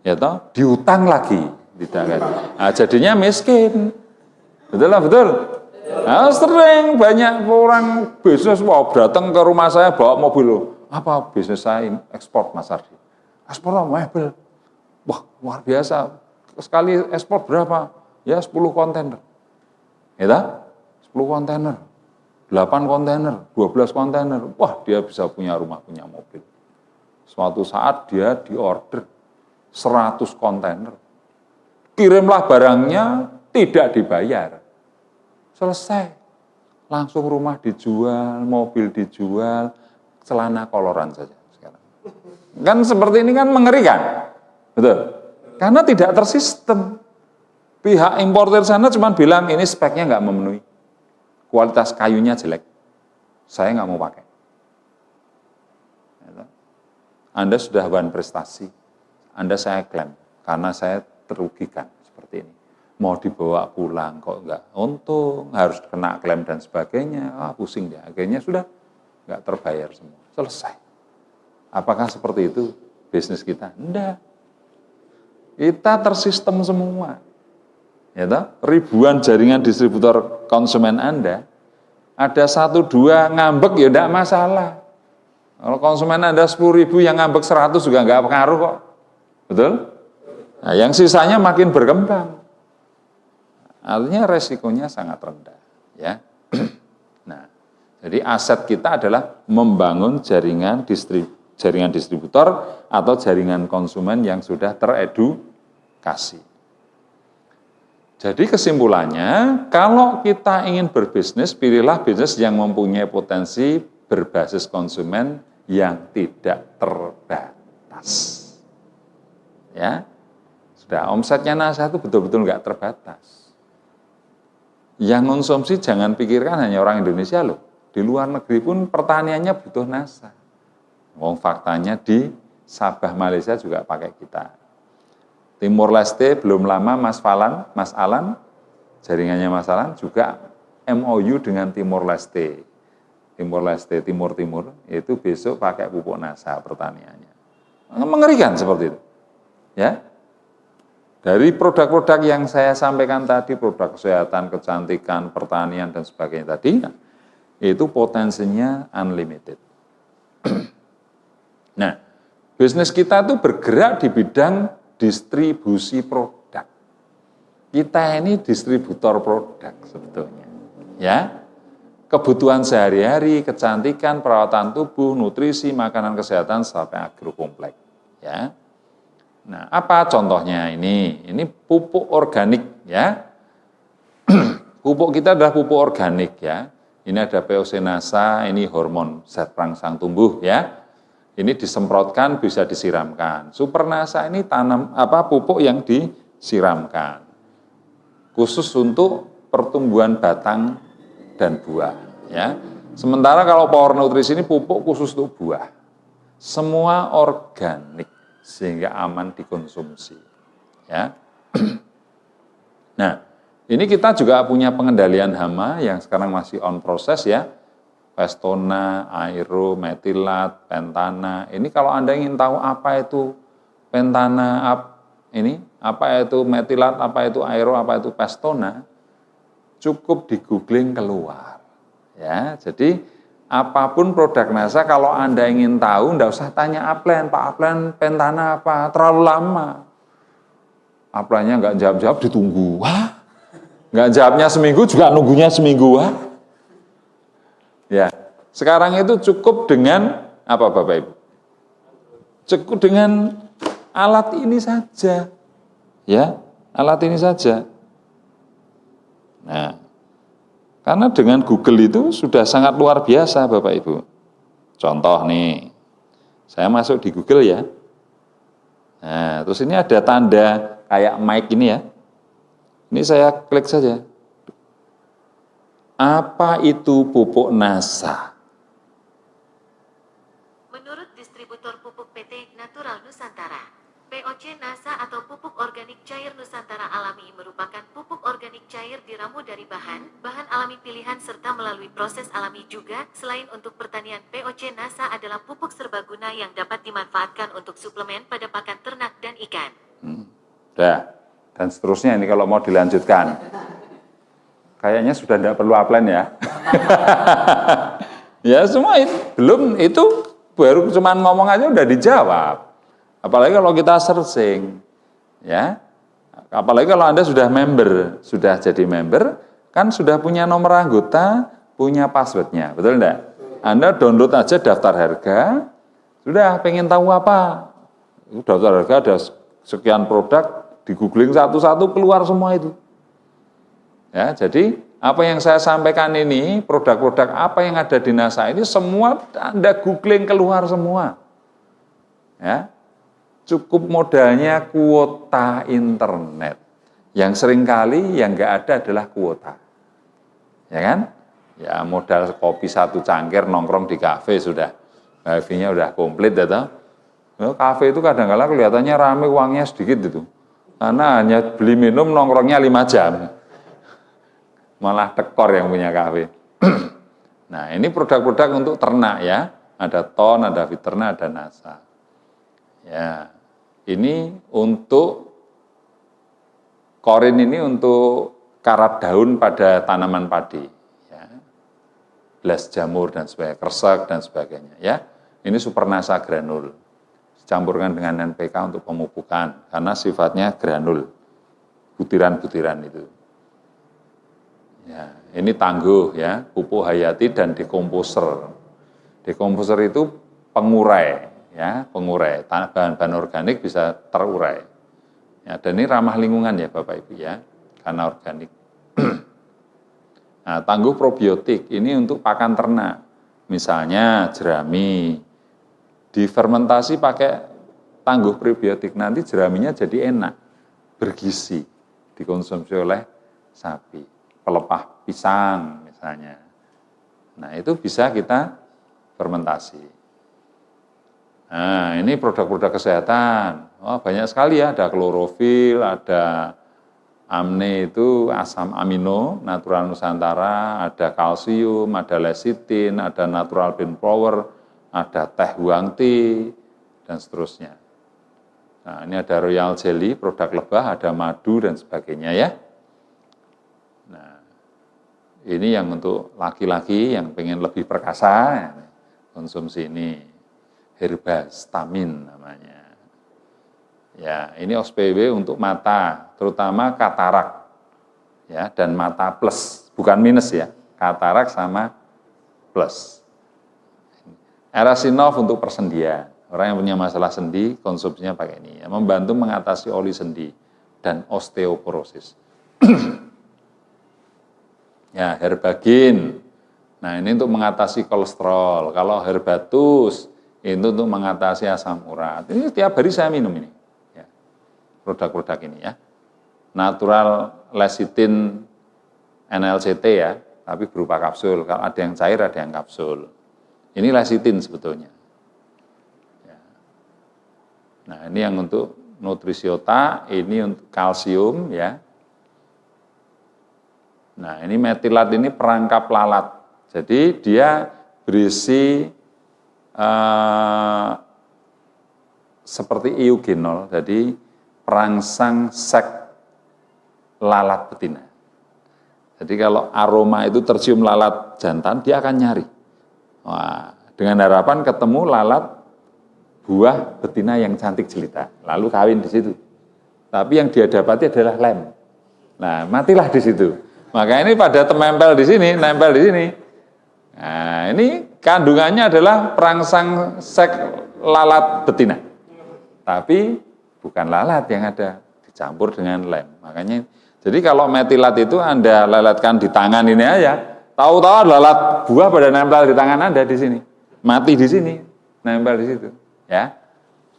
A: ya toh, diutang lagi. Tidak kan. Nah, jadinya miskin. Betul lah, betul. Nah, sering banyak orang bisnis, wow, datang ke rumah saya bawa mobil. Apa bisnis saya ekspor, Mas Ardi? Ekspor mebel. Wah, luar biasa. Sekali ekspor berapa? Ya 10 kontainer. Ya, 10 kontainer. 8 kontainer, 12 kontainer. Wah, dia bisa punya rumah, punya mobil. Suatu saat dia diorder 100 kontainer. Kirimlah barangnya, tidak dibayar. Selesai. Langsung rumah dijual, mobil dijual, celana koloran saja sekarang. Kan seperti ini kan mengerikan. Betul. Karena tidak tersistem. Pihak importer sana cuma bilang ini speknya nggak memenuhi. Kualitas kayunya jelek. Saya nggak mau pakai. Anda sudah bahan prestasi. Anda saya klaim. Karena saya terugikan seperti ini. Mau dibawa pulang kok enggak untung, harus kena klaim dan sebagainya. Pusing dia. Akhirnya sudah enggak terbayar semua. Selesai. Apakah seperti itu bisnis kita? Enggak. Kita tersistem semua. Ya toh? Ribuan jaringan distributor konsumen Anda, ada 1-2 ngambek ya enggak masalah. Kalau konsumen Anda 10.000 yang ngambek 100 juga enggak pengaruh kok. Betul? Nah, yang sisanya makin berkembang. Artinya resikonya sangat rendah. Ya. Nah, jadi aset kita adalah membangun jaringan distributor atau jaringan konsumen yang sudah teredukasi. Jadi kesimpulannya, kalau kita ingin berbisnis, pilihlah bisnis yang mempunyai potensi berbasis konsumen yang tidak terbatas. Ya. Nah, omsetnya NASA itu betul-betul nggak terbatas. Yang konsumsi jangan pikirkan hanya orang Indonesia loh. Di luar negeri pun pertaniannya butuh NASA. Wong faktanya di Sabah Malaysia juga pakai kita. Timur Leste belum lama Mas Alan, jaringannya Mas Alan juga MOU dengan Timur Leste. Timur Leste, Timur, itu besok pakai pupuk NASA pertaniannya. Mengerikan seperti itu. Ya. Dari produk-produk yang saya sampaikan tadi, produk kesehatan, kecantikan, pertanian, dan sebagainya tadi, itu potensinya unlimited. Nah, bisnis kita itu bergerak di bidang distribusi produk. Kita ini distributor produk sebetulnya. Ya, kebutuhan sehari-hari, kecantikan, perawatan tubuh, nutrisi, makanan kesehatan, sampai agrokompleks. Ya. Nah, apa contohnya ini? Ini pupuk organik ya. Pupuk kita adalah pupuk organik ya. Ini ada POC NASA, ini hormon zat perangsang tumbuh ya. Ini disemprotkan bisa disiramkan. Super NASA ini pupuk yang disiramkan. Khusus untuk pertumbuhan batang dan buah ya. Sementara kalau Power Nutrisi ini pupuk khusus untuk buah. Semua organik sehingga aman dikonsumsi. Ya. Nah, ini kita juga punya pengendalian hama yang sekarang masih on proses ya. Pestona, Aero, Metilat, Pentana. Ini kalau Anda ingin tahu apa itu Pentana, apa itu Metilat, apa itu Aero, apa itu Pestona, cukup di googling keluar. Ya, jadi apapun produk NASA, kalau Anda ingin tahu, enggak usah tanya Aplen, Pak Aplen, Pentana apa, terlalu lama. Aplennya enggak jawab-jawab, ditunggu. Wah, enggak jawabnya seminggu, juga nunggunya seminggu. Wah. Ya, sekarang itu cukup dengan, apa Bapak Ibu? Cukup dengan alat ini saja. Ya, alat ini saja. Nah, karena dengan Google itu sudah sangat luar biasa Bapak Ibu. Contoh nih, saya masuk di Google ya. Nah, terus ini ada tanda kayak mic ini ya. Ini saya klik saja. Apa itu pupuk NASA?
C: Menurut distributor pupuk PT Natural Nusantara, POC NASA atau pupuk organik cair Nusantara Alami merupakan pupuk organik cair diramu dari bahan alami pilihan serta melalui proses alami juga. Selain untuk pertanian, POC NASA adalah pupuk serbaguna yang dapat dimanfaatkan untuk suplemen pada pakan ternak dan ikan.
A: Dan seterusnya ini kalau mau dilanjutkan. Kayaknya sudah tidak perlu Aplen ya. Ya semua itu, belum itu baru cuma ngomong aja udah dijawab. Apalagi kalau kita searching, ya. Apalagi kalau Anda sudah member, sudah jadi member, kan sudah punya nomor anggota, punya passwordnya, betul enggak? Anda download aja daftar harga, sudah pengen tahu apa? Daftar harga ada sekian produk, di googling satu-satu keluar semua itu. Ya, jadi apa yang saya sampaikan ini, produk-produk apa yang ada di NASA ini semua Anda googling keluar semua. Ya. Cukup modalnya kuota internet. Yang seringkali yang enggak ada adalah kuota. Ya kan? Ya modal kopi satu cangkir nongkrong di kafe sudah. Wifi-nya udah komplit ya toh. Kafe itu kadang-kadang kelihatannya rame, uangnya sedikit itu. Karena hanya beli minum nongkrongnya 5 jam. Malah tekor yang punya kafe. Nah, ini produk-produk untuk ternak ya. Ada Ton, ada Viterna, ada NASA. Ya, ini untuk korin ini untuk karat daun pada tanaman padi. Ya. Belas jamur dan sebagainya, kresek dan sebagainya. Ya, ini Super NASA granul. Dicampurkan dengan NPK untuk pemupukan karena sifatnya granul, butiran-butiran itu. Ya, ini tangguh ya, pupuk hayati dan dekomposer. Dekomposer itu pengurai, ya, pengurai. Bahan-bahan organik bisa terurai. Ya, dan ini ramah lingkungan ya Bapak Ibu ya, karena organik. Nah, tangguh probiotik ini untuk pakan ternak. Misalnya jerami, difermentasi pakai tangguh probiotik, nanti jeraminya jadi enak, bergizi, dikonsumsi oleh sapi. Pelepah pisang misalnya. Nah, itu bisa kita fermentasi. Nah, ini produk-produk kesehatan. Oh, banyak sekali ya, ada klorofil, ada amne itu asam amino, natural Nusantara, ada kalsium, ada lecithin, ada natural bean flour, ada teh huang tea, dan seterusnya. Nah, ini ada royal jelly, produk lebah, ada madu, dan sebagainya ya. Nah, ini yang untuk laki-laki yang pengen lebih perkasa, konsumsi ini. Herbastamin namanya. Ya, ini OSPW untuk mata, terutama katarak. Ya, dan mata plus, bukan minus ya. Katarak sama plus. Erasinov untuk persendian. Orang yang punya masalah sendi, konsumsinya pakai ini. Ya, membantu mengatasi oli sendi dan osteoporosis. Ya, herbagin. Nah, ini untuk mengatasi kolesterol. Kalau herbatus, itu untuk mengatasi asam urat. Ini tiap hari saya minum ini. Ya, produk-produk ini ya. Natural lecithin NLCT ya, tapi berupa kapsul. Kalau ada yang cair, ada yang kapsul. Ini lecithin sebetulnya. Nah, ini yang untuk nutrisiota, ini untuk kalsium ya. Nah, ini metilat ini perangkap lalat. Jadi dia berisi seperti eugenol, jadi perangsang seks lalat betina. Jadi kalau aroma itu tercium lalat jantan, dia akan nyari. Wah, dengan harapan ketemu lalat buah betina yang cantik jelita, lalu kawin di situ. Tapi yang dia dapati adalah lem. Nah, matilah di situ. Maka ini pada nempel di sini, nempel di sini. Nah, ini kandungannya adalah perangsang seks lalat betina. Tapi bukan lalat yang ada, dicampur dengan lem. Makanya, jadi kalau metilat itu Anda leletkan di tangan ini aja, tahu-tahu lalat buah pada nempel di tangan Anda di sini. Mati di sini, nempel di situ. Ya,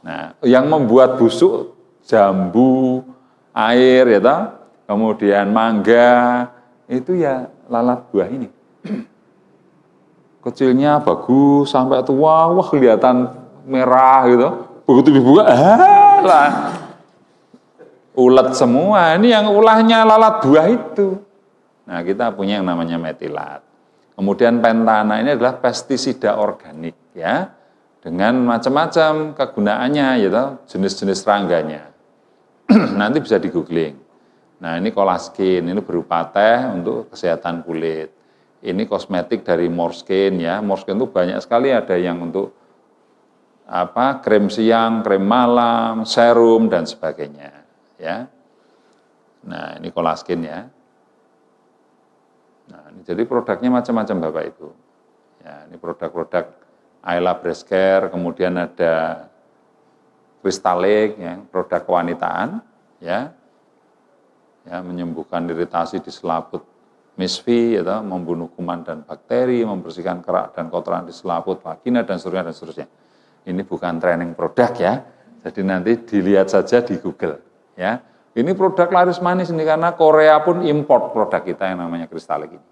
A: nah, yang membuat busuk jambu, air, ya toh, kemudian mangga, itu ya lalat buah ini. Kecilnya bagus sampai tua, wah kelihatan merah gitu. Begitu dibuka, lah, ulet semua. Ini yang ulahnya lalat buah itu. Nah, kita punya yang namanya metilat. Kemudian pentana ini adalah pestisida organik, ya. Dengan macam-macam kegunaannya, gitu, jenis-jenis serangganya. Nanti bisa di googling. Nah, ini Colaskin, ini berupa teh untuk kesehatan kulit. Ini kosmetik dari Morskin ya. Morskin itu banyak sekali, ada yang untuk krem siang, krem malam, serum dan sebagainya, ya. Nah, ini Colaskin ya. Nah, ini jadi produknya macam-macam Bapak Ibu. Ya, ini produk-produk Ayla Breast Care, kemudian ada Kristalik, ya, produk kewanitaan, ya, menyembuhkan iritasi di selaput misfi, ya, membunuh kuman dan bakteri, membersihkan kerak dan kotoran di selaput vagina dan seterusnya dan seterusnya. Ini bukan training produk ya, jadi nanti dilihat saja di Google, ya. Ini produk laris manis ini karena Korea pun import produk kita yang namanya Kristalik ini.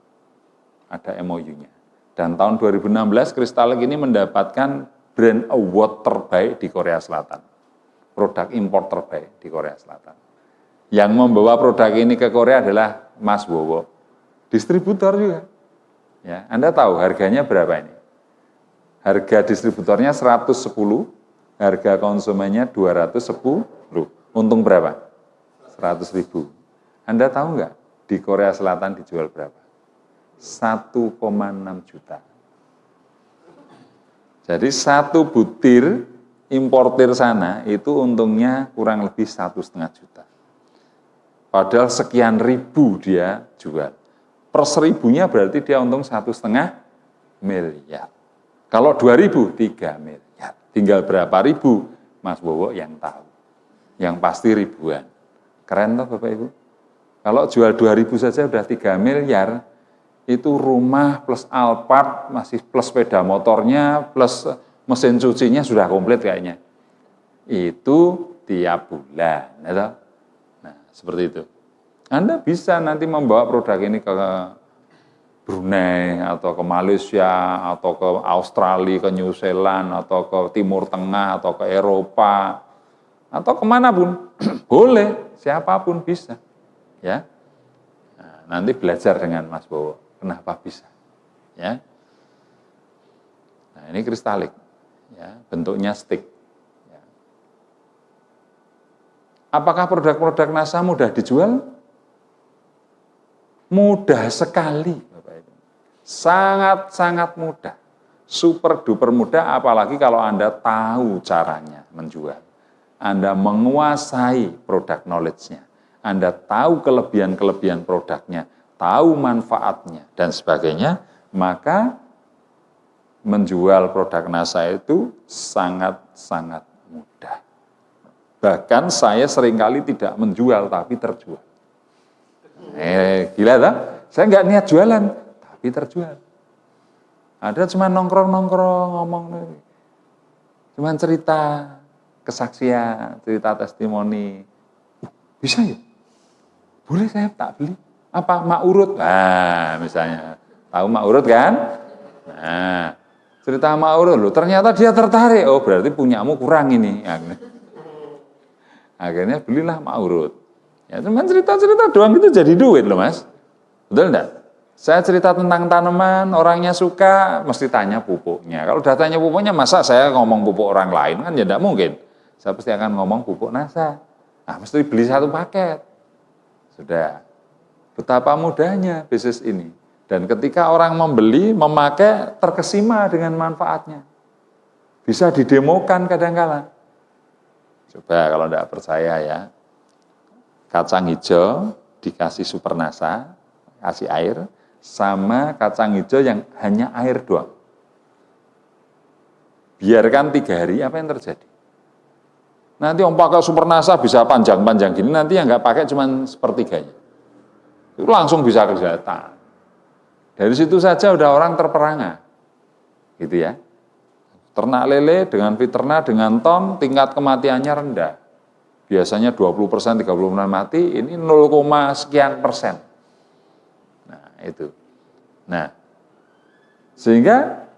A: Ada MOU-nya. Dan tahun 2016 Kristalik ini mendapatkan brand award terbaik di Korea Selatan. Produk impor terbaik di Korea Selatan. Yang membawa produk ini ke Korea adalah Mas Wowo. Distributor juga. Ya, Anda tahu harganya berapa ini? Harga distributornya 110, harga konsumennya 210. Untung berapa? 100.000. Anda tahu nggak di Korea Selatan dijual berapa? 1,6 juta. Jadi satu butir importir sana itu untungnya kurang lebih 1,5 juta. Padahal sekian ribu dia jual. Per 1.000-nya berarti dia untung 1,5 miliar. Kalau 2.000, 3 miliar. Tinggal berapa ribu, Mas Bowo yang tahu. Yang pasti ribuan. Keren toh Bapak Ibu? Kalau jual 2.000 saja udah 3 miliar, itu rumah plus Alphard, masih plus sepeda motornya, plus mesin cucinya sudah komplit kayaknya. Itu tiap bulan. Ya. Nah, seperti itu. Anda bisa nanti membawa produk ini ke Brunei, atau ke Malaysia, atau ke Australia, ke New Zealand, atau ke Timur Tengah, atau ke Eropa, atau kemanapun, boleh, siapapun bisa. Ya, nah, nanti belajar dengan Mas Bowo, kenapa bisa. Ya, nah ini kristalik, ya, bentuknya stick. Ya. Apakah produk-produk NASA mudah dijual? Mudah sekali, Bapak Ibu. Sangat-sangat mudah. Super duper mudah, apalagi kalau Anda tahu caranya menjual. Anda menguasai produk knowledge-nya. Anda tahu kelebihan-kelebihan produknya, tahu manfaatnya, dan sebagainya, maka menjual produk NASA itu sangat-sangat mudah. Bahkan saya seringkali tidak menjual, tapi terjual. Gila tak? Saya nggak niat jualan, tapi terjual. Ada cuma nongkrong-nongkrong, ngomong, cuma cerita, kesaksian, cerita testimoni. Bisa ya? Boleh saya tak beli? Apa? Mak urut? Nah, misalnya. Tahu mak urut kan? Nah, cerita mak urut, loh, ternyata dia tertarik. Oh, berarti punyamu kurang ini. Akhirnya belilah mak urut. Ya, cuman cerita-cerita doang itu jadi duit loh, Mas. Betul enggak? Saya cerita tentang tanaman, orangnya suka, mesti tanya pupuknya. Kalau udah tanya pupuknya, masa saya ngomong pupuk orang lain? Kan ya enggak mungkin. Saya pasti akan ngomong pupuk NASA. Nah, mesti beli satu paket. Sudah. Betapa mudahnya bisnis ini. Dan ketika orang membeli, memakai, terkesima dengan manfaatnya. Bisa didemokan kadang-kala. Coba kalau enggak percaya ya. Kacang hijau dikasih super NASA, kasih air, sama kacang hijau yang hanya air doang. Biarkan 3 hari, apa yang terjadi? Nanti yang pakai super NASA bisa panjang-panjang gini, nanti yang nggak pakai cuma sepertiganya. Itu langsung bisa kelihatan. Dari situ saja udah orang terperangah. Gitu ya. Ternak lele dengan peterna, dengan ton, tingkat kematiannya rendah. Biasanya 20%, 30% mati, ini 0, sekian persen. Nah, itu. Nah, sehingga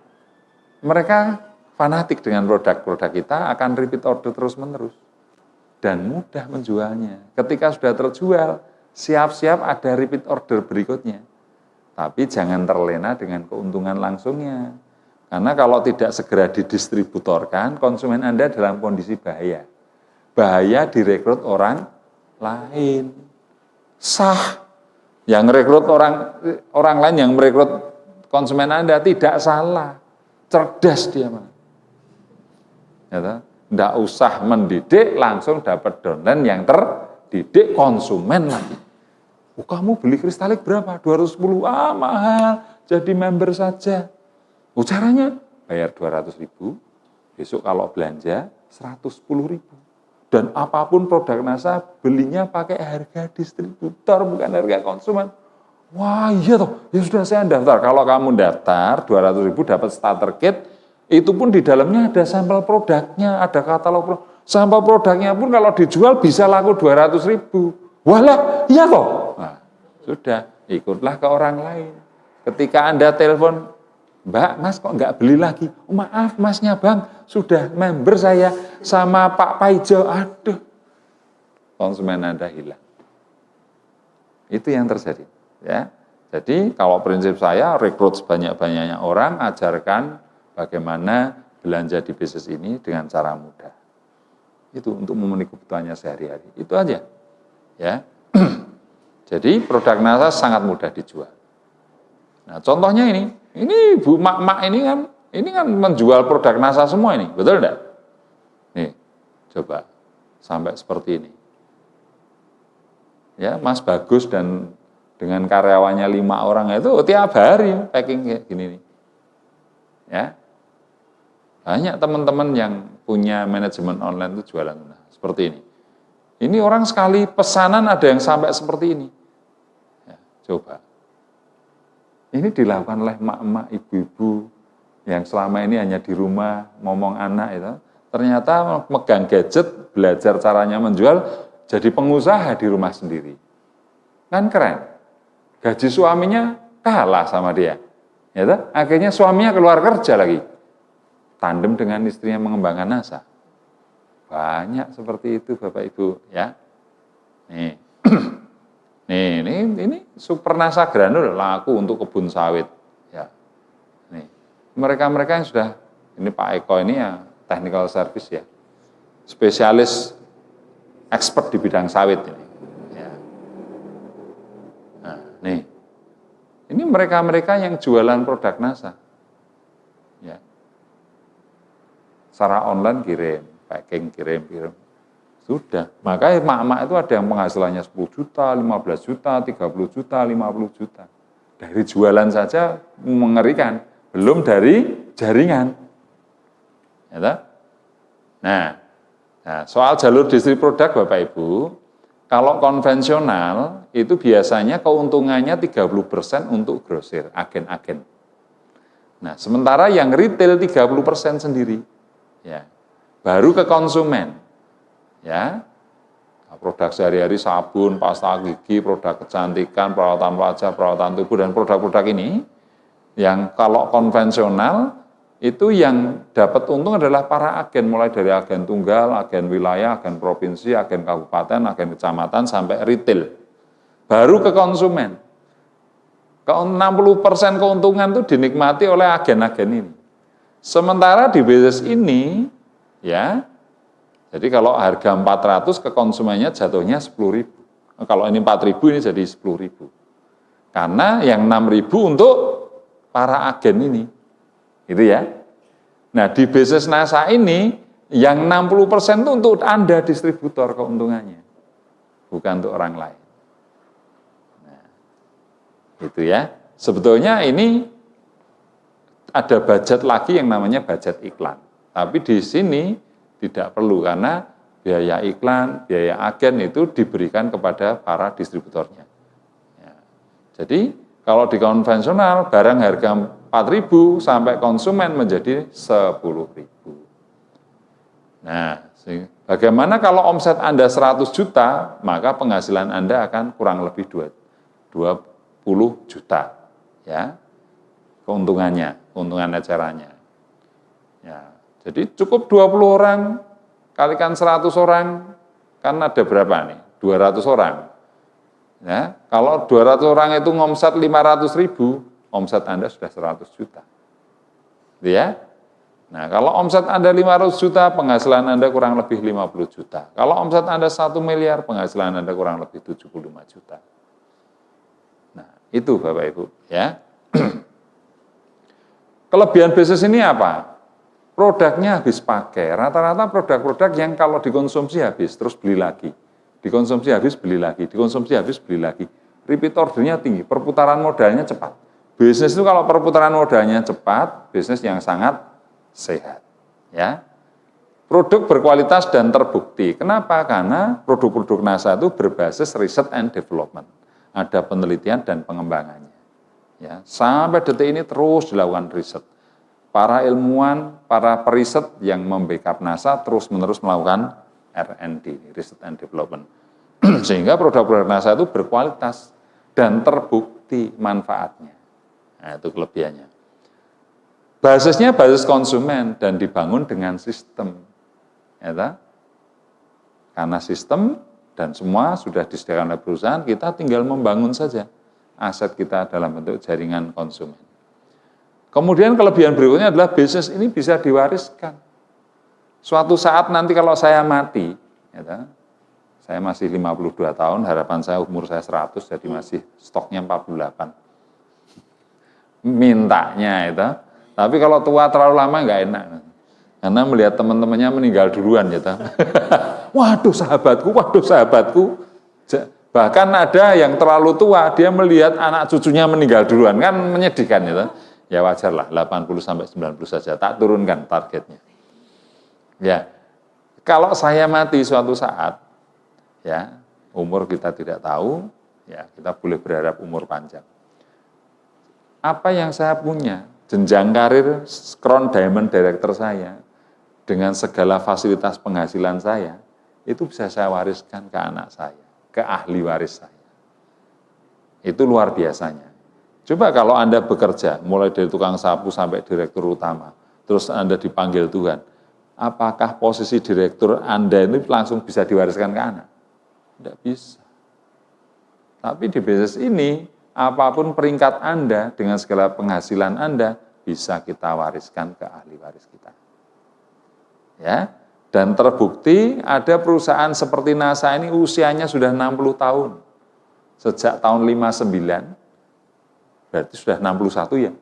A: mereka fanatik dengan produk-produk kita, akan repeat order terus-menerus. Dan mudah menjualnya. Ketika sudah terjual, siap-siap ada repeat order berikutnya. Tapi jangan terlena dengan keuntungan langsungnya. Karena kalau tidak segera didistributorkan, konsumen Anda dalam kondisi bahaya. Bahaya direkrut orang lain. Sah. Yang merekrut orang lain yang merekrut konsumen Anda tidak salah. Cerdas dia mah. Ya, tidak usah mendidik, langsung dapat downline yang terdidik, konsumen lagi. Oh, kamu beli kristalik berapa? 210. Ah, mahal. Jadi member saja. Oh, caranya bayar 200.000. Besok kalau belanja 110.000. Dan apapun produk NASA belinya pakai harga distributor, bukan harga konsumen. Wah, iya toh, ya sudah saya daftar. Kalau kamu daftar 200.000 dapat starter kit, itu pun di dalamnya ada sampel produknya, ada katalog produk. Sampel produknya pun kalau dijual bisa laku 200.000. Walah, iya toh. Nah, sudah, ikutlah ke orang lain. Ketika Anda telepon, Mbak, Mas kok nggak beli lagi? Oh, maaf Masnya Bang, sudah member saya sama Pak Paijo. Aduh, konsumen Anda hilang. Itu yang terjadi. Ya, jadi kalau prinsip saya, rekrut sebanyak-banyaknya orang, ajarkan bagaimana belanja di bisnis ini dengan cara mudah. Itu untuk memenuhi kebutuhannya sehari-hari. Itu aja. Ya. Jadi produk NASA sangat mudah dijual. Nah, contohnya ini Bu Mak-mak ini kan menjual produk NASA semua ini, betul enggak? Nih, coba sampai seperti ini. Ya, Mas Bagus dan dengan karyawannya 5 orang itu tiap hari packing kayak gini nih. Ya. Banyak teman-teman yang punya manajemen online itu jualan seperti ini. Ini orang sekali pesanan ada yang sampai seperti ini. Ya, coba. Ini dilakukan oleh emak-emak, ibu-ibu yang selama ini hanya di rumah ngomong anak itu. Ternyata megang gadget, belajar caranya menjual, jadi pengusaha di rumah sendiri. Kan keren. Gaji suaminya kalah sama dia. Ya toh? Akhirnya suaminya keluar kerja lagi. Tandem dengan istrinya mengembangkan NASA. Banyak seperti itu Bapak Ibu ya. Nih. ini super NASA granul laku untuk kebun sawit. Ya. Nih. Mereka-mereka yang sudah, ini Pak Eko ini ya technical service ya. Spesialis expert di bidang sawit ini. Ya. Nah, nih. Ini mereka-mereka yang jualan produk NASA. Ya. Secara online kirim, packing kirim. Sudah. Makanya emak-emak itu ada yang penghasilannya 10 juta, 15 juta, 30 juta, 50 juta. Dari jualan saja mengerikan. Belum dari jaringan. Ya, nah, soal jalur distribusi produk Bapak Ibu, kalau konvensional itu biasanya keuntungannya 30% untuk grosir, agen-agen. Nah, sementara yang retail 30% sendiri. Ya. Baru ke konsumen. Ya. Produk sehari-hari sabun, pasta gigi, produk kecantikan, perawatan wajah, perawatan tubuh dan produk-produk ini yang kalau konvensional itu yang dapat untung adalah para agen, mulai dari agen tunggal, agen wilayah, agen provinsi, agen kabupaten, agen kecamatan, sampai retail. Baru ke konsumen. 60% keuntungan itu dinikmati oleh agen-agen ini. Sementara di bisnis ini, ya, jadi kalau harga 400 ke konsumennya jatuhnya 10.000. Kalau ini 4.000 ini jadi 10.000. Karena yang 6.000 untuk para agen ini. Gitu ya. Nah, di bisnis NASA ini yang 60% itu untuk Anda distributor keuntungannya. Bukan untuk orang lain. Nah, itu ya. Sebetulnya ini ada budget lagi yang namanya budget iklan. Tapi di sini tidak perlu karena biaya iklan, biaya agen itu diberikan kepada para distributornya. Ya. Jadi kalau di konvensional barang harga 4.000 sampai konsumen menjadi 10.000. Nah, bagaimana kalau omset Anda 100 juta, maka penghasilan Anda akan kurang lebih 20 juta. Ya, keuntungannya, keuntungan ecerannya. Ya, jadi cukup 20 orang, kalikan 100 orang, kan ada berapa nih? 200 orang. Ya, kalau 200 orang itu ngomset 500.000, omset Anda sudah 100 juta. Ya. Nah, kalau omset Anda 500 juta, penghasilan Anda kurang lebih 50 juta. Kalau omset Anda 1 miliar, penghasilan Anda kurang lebih 75 juta. Nah, itu Bapak Ibu, ya. Kelebihan bisnis ini apa? Produknya habis pakai. Rata-rata produk-produk yang kalau dikonsumsi habis, terus beli lagi. Dikonsumsi habis, beli lagi. Dikonsumsi habis, beli lagi. Repeat ordernya tinggi, perputaran modalnya cepat. Bisnis itu kalau perputaran modalnya cepat, bisnis yang sangat sehat. Ya. Produk berkualitas dan terbukti. Kenapa? Karena produk-produk NASA itu berbasis research and development. Ada penelitian dan pengembangannya. Ya. Sampai detik ini terus dilakukan riset. Para ilmuwan, para periset yang membackup NASA terus-menerus melakukan R&D, research and development. Sehingga produk-produk NASA itu berkualitas dan terbukti manfaatnya. Nah, itu kelebihannya. Basisnya basis konsumen dan dibangun dengan sistem. Ya, karena sistem dan semua sudah disediakan oleh perusahaan, kita tinggal membangun saja aset kita dalam bentuk jaringan konsumen. Kemudian kelebihan berikutnya adalah bisnis ini bisa diwariskan. Suatu saat nanti kalau saya mati, ya, saya masih 52 tahun, harapan saya umur saya 100, jadi masih stoknya 48. Mintanya itu. Tapi kalau tua terlalu lama nggak enak. Karena melihat teman-temannya meninggal duluan. Gitu. Waduh sahabatku. Bahkan ada yang terlalu tua, dia melihat anak cucunya meninggal duluan. Kan menyedihkan. Gitu. Ya wajar lah, 80-90 saja. Tak turunkan targetnya. Ya, kalau saya mati suatu saat, ya umur kita tidak tahu, ya kita boleh berharap umur panjang. Apa yang saya punya, jenjang karir Crown Diamond Director saya, dengan segala fasilitas penghasilan saya, itu bisa saya wariskan ke anak saya, ke ahli waris saya. Itu luar biasanya. Coba kalau Anda bekerja, mulai dari tukang sapu sampai direktur utama, terus Anda dipanggil Tuhan, apakah posisi direktur Anda ini langsung bisa diwariskan ke anak? Tidak bisa. Tapi di bisnis ini, apapun peringkat Anda, dengan segala penghasilan Anda, bisa kita wariskan ke ahli waris kita. Ya, dan terbukti ada perusahaan seperti NASA ini usianya sudah 60 tahun. Sejak tahun 59, berarti sudah 61 ya.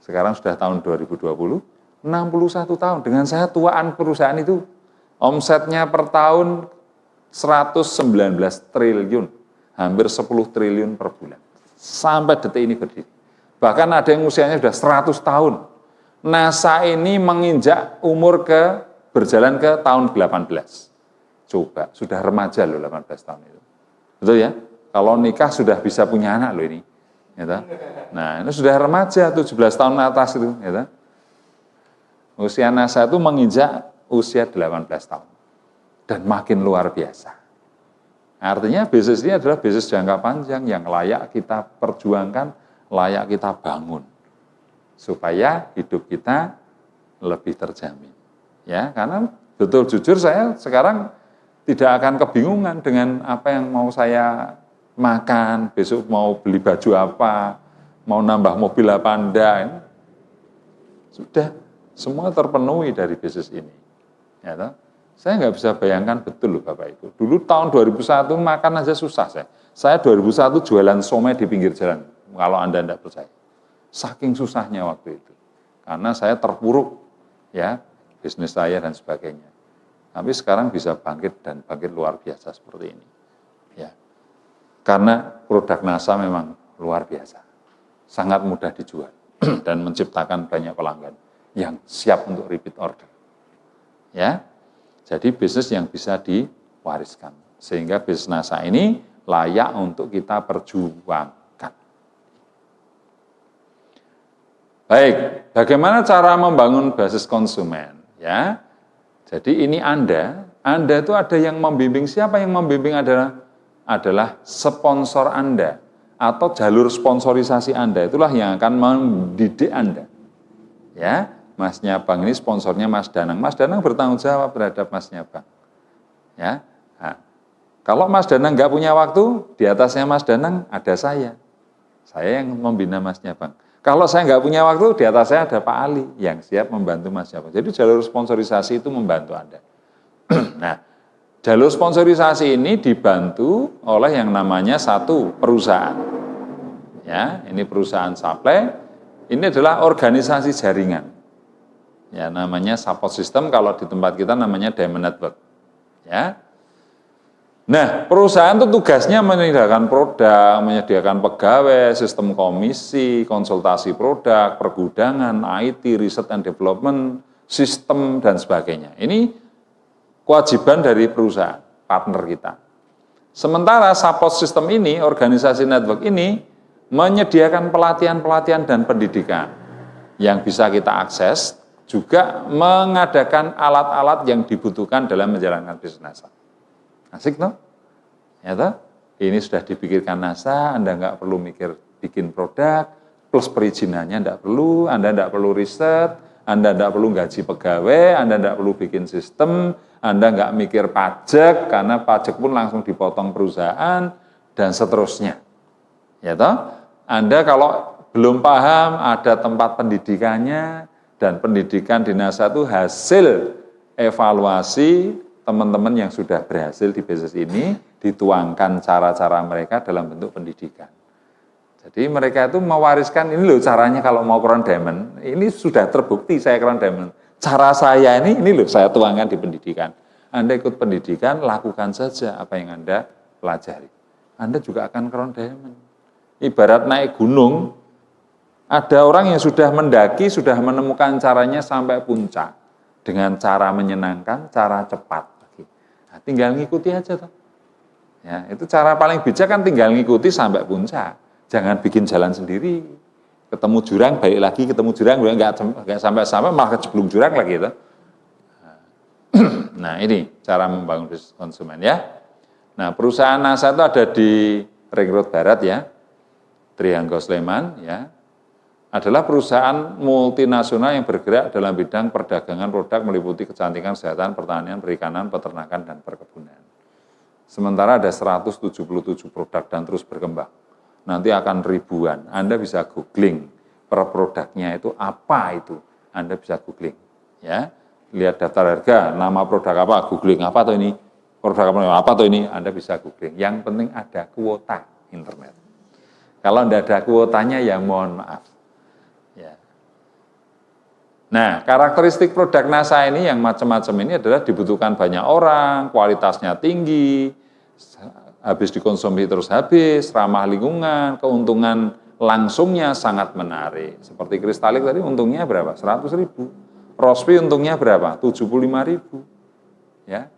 A: Sekarang sudah tahun 2020, 61 tahun. Dengan saya tuaan perusahaan itu, omsetnya per tahun 119 triliun, hampir 10 triliun per bulan. Sampai detik ini berdiri. Bahkan ada yang usianya sudah 100 tahun. NASA ini menginjak umur berjalan ke tahun 18. Coba, sudah remaja loh 18 tahun itu. Betul ya? Kalau nikah sudah bisa punya anak loh ini. Gitu. Nah, ini sudah remaja, 17 tahun atas itu. Gitu. Usia NASA itu menginjak usia 18 tahun. Dan makin luar biasa. Artinya bisnis ini adalah bisnis jangka panjang yang layak kita perjuangkan, layak kita bangun. Supaya hidup kita lebih terjamin. Ya, karena betul jujur saya sekarang tidak akan kebingungan dengan apa yang mau saya makan, besok mau beli baju apa, mau nambah mobil apa enggak. Sudah, semua terpenuhi dari bisnis ini. Ya, toh? Saya nggak bisa bayangkan betul loh Bapak Ibu. Dulu tahun 2001 makan aja susah saya. Saya 2001 jualan somai di pinggir jalan, kalau Anda enggak percaya. Saking susahnya waktu itu. Karena saya terpuruk, ya, bisnis saya dan sebagainya. Tapi sekarang bisa bangkit dan bangkit luar biasa seperti ini. Ya. Karena produk NASA memang luar biasa, sangat mudah dijual dan menciptakan banyak pelanggan yang siap untuk repeat order. Ya, jadi bisnis yang bisa diwariskan, sehingga bisnis NASA ini layak untuk kita perjuangkan. Baik, bagaimana cara membangun basis konsumen? Ya, jadi ini Anda itu ada yang membimbing. Siapa yang membimbing adalah sponsor Anda atau jalur sponsorisasi Anda, itulah yang akan mendidik Anda. Ya, Mas Nyabang ini sponsornya Mas Danang. Mas Danang bertanggung jawab terhadap Mas Nyabang. Ya, nah, kalau Mas Danang nggak punya waktu, di atasnya Mas Danang ada saya. Saya yang membina Mas Nyabang. Kalau saya nggak punya waktu, di atas saya ada Pak Ali yang siap membantu Mas Nyabang. Jadi jalur sponsorisasi itu membantu Anda. Nah, jalur sponsorisasi ini dibantu oleh yang namanya satu perusahaan. Ya, ini perusahaan supply. Ini adalah organisasi jaringan. Ya, namanya support system, kalau di tempat kita namanya Diamond Network. Ya. Nah, perusahaan itu tugasnya menyediakan produk, menyediakan pegawai, sistem komisi, konsultasi produk, pergudangan, IT, research and development, sistem dan sebagainya. Ini kewajiban dari perusahaan, partner kita. Sementara support system ini, organisasi network ini, menyediakan pelatihan-pelatihan dan pendidikan yang bisa kita akses, juga mengadakan alat-alat yang dibutuhkan dalam menjalankan bisnis NASA. Asik toh? Ya toh? Ini sudah dipikirkan NASA, Anda nggak perlu mikir bikin produk, plus perizinannya nggak perlu, Anda nggak perlu riset, Anda nggak perlu gaji pegawai, Anda nggak perlu bikin sistem, Anda nggak mikir pajak, karena pajak pun langsung dipotong perusahaan, dan seterusnya. Ya toh? Anda kalau belum paham, ada tempat pendidikannya, dan pendidikan di NASA itu hasil evaluasi teman-teman yang sudah berhasil di bisnis ini, dituangkan cara-cara mereka dalam bentuk pendidikan. Jadi mereka itu mewariskan, ini loh caranya kalau mau Crown Diamond, ini sudah terbukti saya Crown Diamond. Cara saya ini loh saya tuangkan di pendidikan. Anda ikut pendidikan, lakukan saja apa yang Anda pelajari. Anda juga akan Crown Diamond. Ibarat naik gunung, ada orang yang sudah mendaki, sudah menemukan caranya sampai puncak. Dengan cara menyenangkan, cara cepat. Nah, tinggal ngikuti aja tuh. Ya, itu cara paling bijak kan tinggal ngikuti sampai puncak. Jangan bikin jalan sendiri. Ketemu jurang, balik lagi, ketemu jurang, nggak sampai-sampai malah keceblung jurang lagi. Tuh. Nah, ini cara membangun bisnis konsumen ya. Nah, perusahaan NASA itu ada di Ring Road Barat ya, Trianggo Sleman ya. adalah perusahaan multinasional yang bergerak dalam bidang perdagangan produk meliputi kecantikan, kesehatan, pertanian, perikanan, peternakan, dan perkebunan. Sementara ada 177 produk dan terus berkembang. Nanti akan ribuan. Anda bisa googling per produknya itu apa itu. Anda bisa googling. Ya, lihat daftar harga, nama produk apa, googling apa tuh ini, produk apa tuh ini, Anda bisa googling. Yang penting ada kuota internet. Kalau tidak ada kuotanya ya mohon maaf. Ya. Nah, karakteristik produk NASA ini yang macam-macam ini adalah dibutuhkan banyak orang, kualitasnya tinggi, habis dikonsumsi terus habis, ramah lingkungan, keuntungan langsungnya sangat menarik. Seperti kristalik tadi untungnya berapa? 100.000. Rospi untungnya berapa? 75.000. Ya.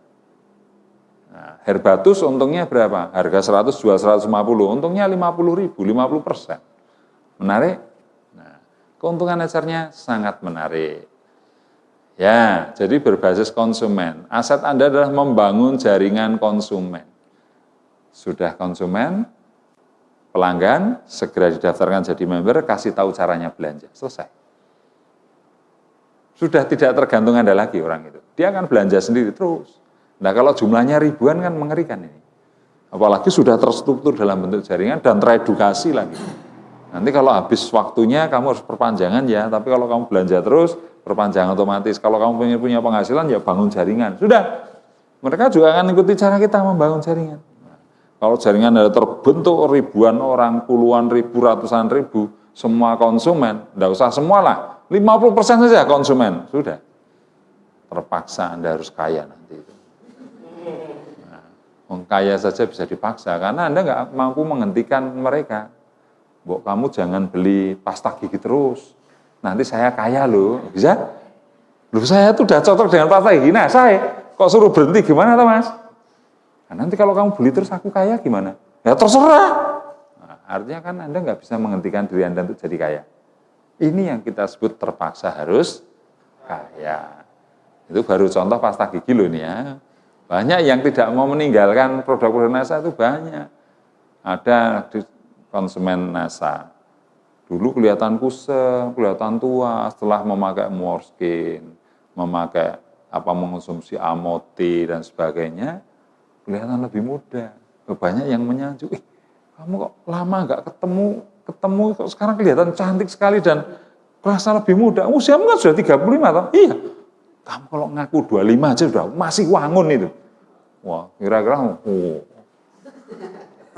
A: Nah, Herbatus untungnya berapa? Harga 100 jual 150, untungnya 50.000, 50%. Menarik? Keuntungan dasarnya sangat menarik. Ya, jadi berbasis konsumen. Aset Anda adalah membangun jaringan konsumen. Sudah konsumen, pelanggan, segera didaftarkan jadi member, kasih tahu caranya belanja. Selesai. Sudah tidak tergantung Anda lagi orang itu. Dia akan belanja sendiri terus. Nah, kalau jumlahnya ribuan kan mengerikan ini. Apalagi sudah terstruktur dalam bentuk jaringan dan teredukasi lagi. Nanti kalau habis waktunya kamu harus perpanjangan ya, tapi kalau kamu belanja terus, perpanjangan otomatis. Kalau kamu punya penghasilan ya bangun jaringan. Sudah, mereka juga akan ikuti cara kita membangun jaringan. Kalau jaringan ada terbentuk ribuan orang, puluhan ribu, ratusan ribu, semua konsumen, tidak usah semua lah, 50% saja konsumen, sudah. Terpaksa Anda harus kaya nanti itu. Nah, kaya saja bisa dipaksa, karena Anda nggak mampu menghentikan mereka. Bok, kamu jangan beli pasta gigi terus. Nanti saya kaya loh, bisa? Loh, saya tuh udah cocok dengan pasta gigi. Nah, saya kok suruh berhenti gimana toh, Mas? Nah, nanti kalau kamu beli terus aku kaya gimana? Ya terserah. Nah, artinya kan Anda nggak bisa menghentikan diri Anda untuk jadi kaya. Ini yang kita sebut terpaksa harus kaya. Itu baru contoh pasta gigi loh ini ya. Banyak yang tidak mau meninggalkan produk-produk NASA itu banyak. Ada di konsumen NASA. Dulu kelihatan kusem, kelihatan tua, setelah memakai Morskin, memakai mengonsumsi Amoti dan sebagainya, kelihatan lebih muda. Banyak yang menyanjung, kamu kok lama nggak ketemu kok sekarang kelihatan cantik sekali dan kerasa lebih muda. Usiamu kan sudah 35 tahun. Iya. Kamu kalau ngaku 25 aja sudah masih wangun itu. Wah, kira-kira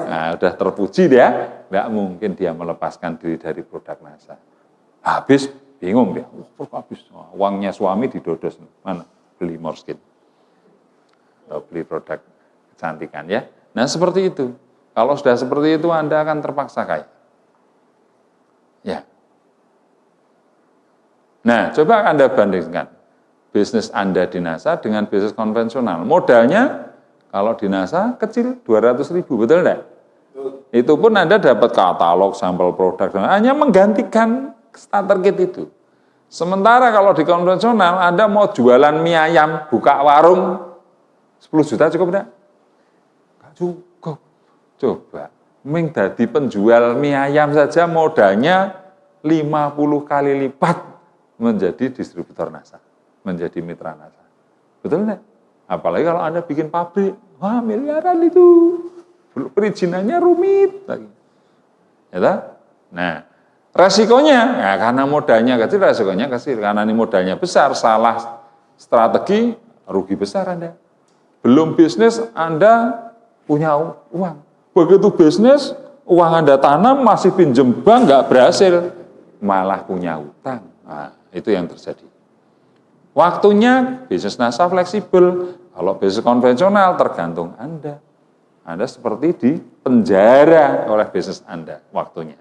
A: nah, udah terpuji dia, nggak mungkin dia melepaskan diri dari produk NASA. Habis, bingung dia, habis, uangnya suami didodos, mana? Beli Morskin, atau beli produk kecantikan ya. Nah seperti itu, kalau sudah seperti itu Anda akan terpaksa kaya. Ya. Nah, coba Anda bandingkan bisnis Anda di NASA dengan bisnis konvensional. Modalnya kalau di NASA kecil 200.000, betul enggak? Itu pun Anda dapat katalog, sampel produk, dan hanya menggantikan starter kit itu. Sementara kalau di konvensional Anda mau jualan mie ayam, buka warung, 10 juta cukup enggak? Enggak cukup. Coba, ming dadi penjual mie ayam saja modalnya 50 kali lipat menjadi distributor NASA, menjadi mitra NASA. Betul enggak? Apalagi kalau Anda bikin pabrik, wah miliaran itu. Perizinannya rumit lagi. Ya, nah, resikonya, ya karena modalnya kecil, resikonya kecil. Karena ini modalnya besar, salah strategi, rugi besar Anda. Belum bisnis, Anda punya uang. Begitu bisnis, uang Anda tanam, masih pinjem bank, nggak berhasil. Malah punya utang. Nah, itu yang terjadi. Waktunya, bisnis NASA fleksibel. Kalau bisnis konvensional, tergantung Anda. Anda seperti di penjara oleh bisnis Anda waktunya.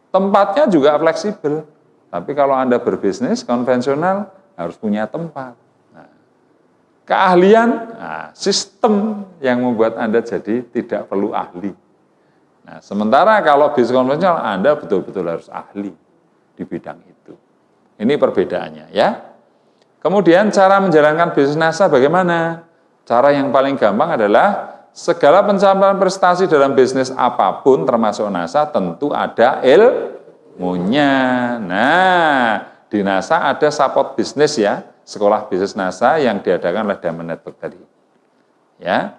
A: Tempatnya juga fleksibel. Tapi kalau Anda berbisnis konvensional, harus punya tempat. Nah, keahlian, sistem yang membuat Anda jadi tidak perlu ahli. Nah, sementara kalau bisnis konvensional, Anda betul-betul harus ahli di bidang itu. Ini perbedaannya ya. Kemudian cara menjalankan bisnis NASA bagaimana? Cara yang paling gampang adalah segala pencapaian prestasi dalam bisnis apapun termasuk NASA tentu ada ilmunya. Nah, di NASA ada support bisnis ya, sekolah bisnis NASA yang diadakan oleh Diamond Network tadi. Ya.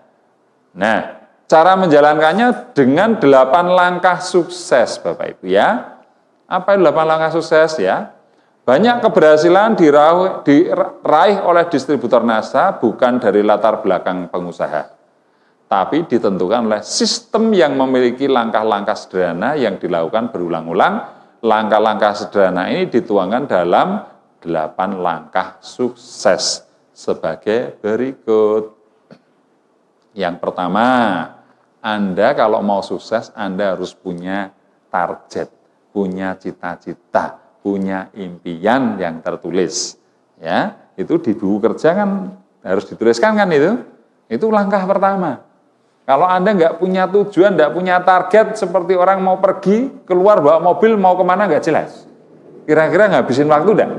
A: Nah, cara menjalankannya dengan 8 langkah sukses Bapak Ibu ya. Apa itu 8 langkah sukses ya? Banyak keberhasilan diraih oleh distributor NASA bukan dari latar belakang pengusaha, tapi ditentukan oleh sistem yang memiliki langkah-langkah sederhana yang dilakukan berulang-ulang. Langkah-langkah sederhana ini dituangkan dalam 8 langkah sukses sebagai berikut. Yang pertama, Anda kalau mau sukses, Anda harus punya target, punya cita-cita, punya impian yang tertulis. Ya, itu di buku kerja kan harus dituliskan kan itu. Itu langkah pertama. Kalau Anda nggak punya tujuan, nggak punya target, seperti orang mau pergi, keluar bawa mobil, mau kemana nggak jelas. Kira-kira ngabisin waktu enggak?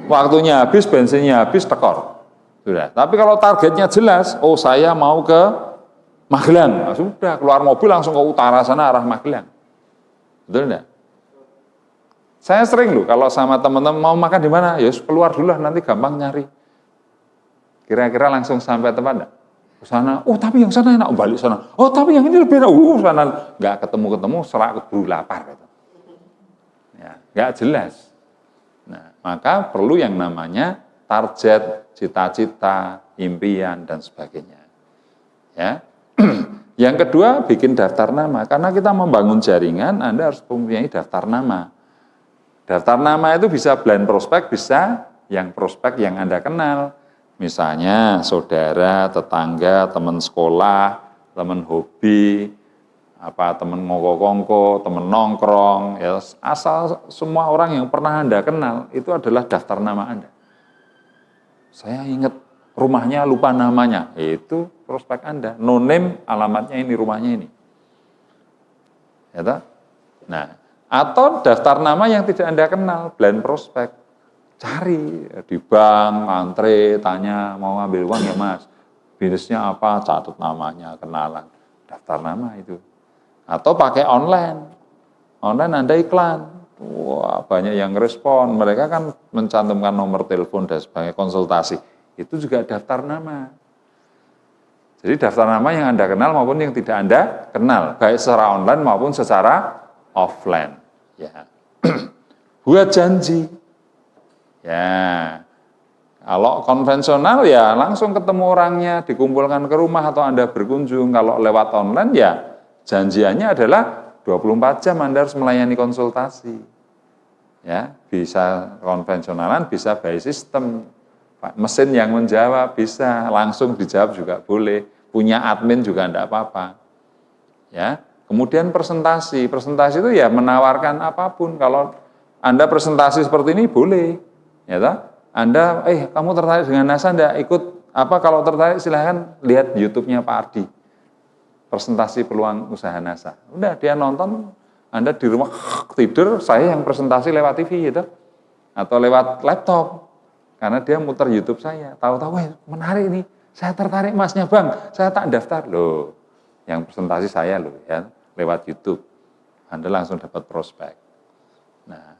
A: Waktunya habis, bensinnya habis, tekor. Sudah. Tapi kalau targetnya jelas, oh saya mau ke Magelang. Nah, sudah, keluar mobil langsung ke utara sana, arah Magelang. Betul enggak? Saya sering loh, kalau sama teman-teman mau makan di mana, ya keluar dulu lah, nanti gampang nyari. Kira-kira langsung sampai tempat enggak? Ke sana, oh tapi yang sana enak, balik sana. Oh tapi yang ini lebih enak, sana nggak ketemu-ketemu, setelah keburu lapar. Gitu. Ya, nggak jelas. Nah, maka perlu yang namanya target, cita-cita, impian, dan sebagainya. Ya. Yang kedua, bikin daftar nama. Karena kita membangun jaringan, Anda harus mempunyai daftar nama. Daftar nama itu bisa blind prospek, bisa yang prospek yang Anda kenal. Misalnya saudara, tetangga, teman sekolah, teman hobi, teman ngoko-ngoko, teman nongkrong, ya, asal semua orang yang pernah Anda kenal, itu adalah daftar nama Anda. Saya ingat rumahnya, lupa namanya, itu prospek Anda. No name, alamatnya ini, rumahnya ini. Ya, nah, atau daftar nama yang tidak Anda kenal, blind prospek. Cari di bank, antre, tanya, mau ngambil uang ya mas, bisnisnya apa, catat namanya, kenalan, daftar nama itu. Atau pakai online Anda iklan, wah banyak yang respon, mereka kan mencantumkan nomor telepon dan sebagai konsultasi, itu juga daftar nama. Jadi daftar nama yang Anda kenal maupun yang tidak Anda kenal, baik secara online maupun secara offline. Ya. Buat janji. Ya. Kalau konvensional ya langsung ketemu orangnya, dikumpulkan ke rumah atau Anda berkunjung. Kalau lewat online ya janjiannya adalah 24 jam Anda harus melayani konsultasi. Ya, bisa konvensionalan, bisa by system. Mesin yang menjawab bisa, langsung dijawab juga boleh. Punya admin juga enggak apa-apa. Ya. Kemudian presentasi itu ya menawarkan apapun. Kalau Anda presentasi seperti ini boleh, ya toh? Anda, kamu tertarik dengan NASA enggak? Ikut kalau tertarik silahkan lihat YouTube-nya Pak Ardi. Presentasi peluang usaha NASA. Udah dia nonton, Anda di rumah tidur, saya yang presentasi lewat TV gitu. Atau lewat laptop. Karena dia muter YouTube saya. Tahu-tahu menarik nih. Saya tertarik masnya Bang, saya tak daftar loh. Yang presentasi saya loh ya. Lewat YouTube, Anda langsung dapat prospek. Nah,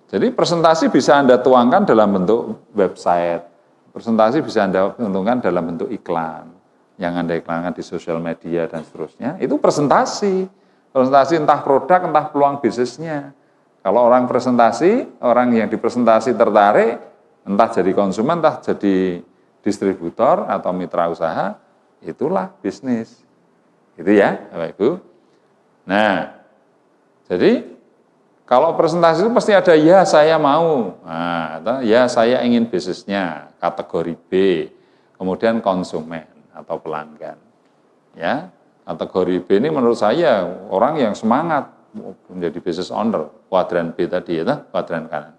A: jadi presentasi bisa Anda tuangkan dalam bentuk website, presentasi bisa Anda tuangkan dalam bentuk iklan, yang Anda iklankan di sosial media dan seterusnya, itu presentasi entah produk, entah peluang bisnisnya. Kalau orang presentasi, orang yang dipresentasi tertarik, entah jadi konsumen, entah jadi distributor atau mitra usaha, itulah bisnis. Gitu ya, Bapak Ibu. Nah, jadi kalau presentasi itu pasti ada ya saya mau, atau ya saya ingin bisnisnya, kategori B, kemudian konsumen atau pelanggan. Ya, kategori B ini menurut saya orang yang semangat menjadi business owner, kuadran B tadi ya, kuadran kanan.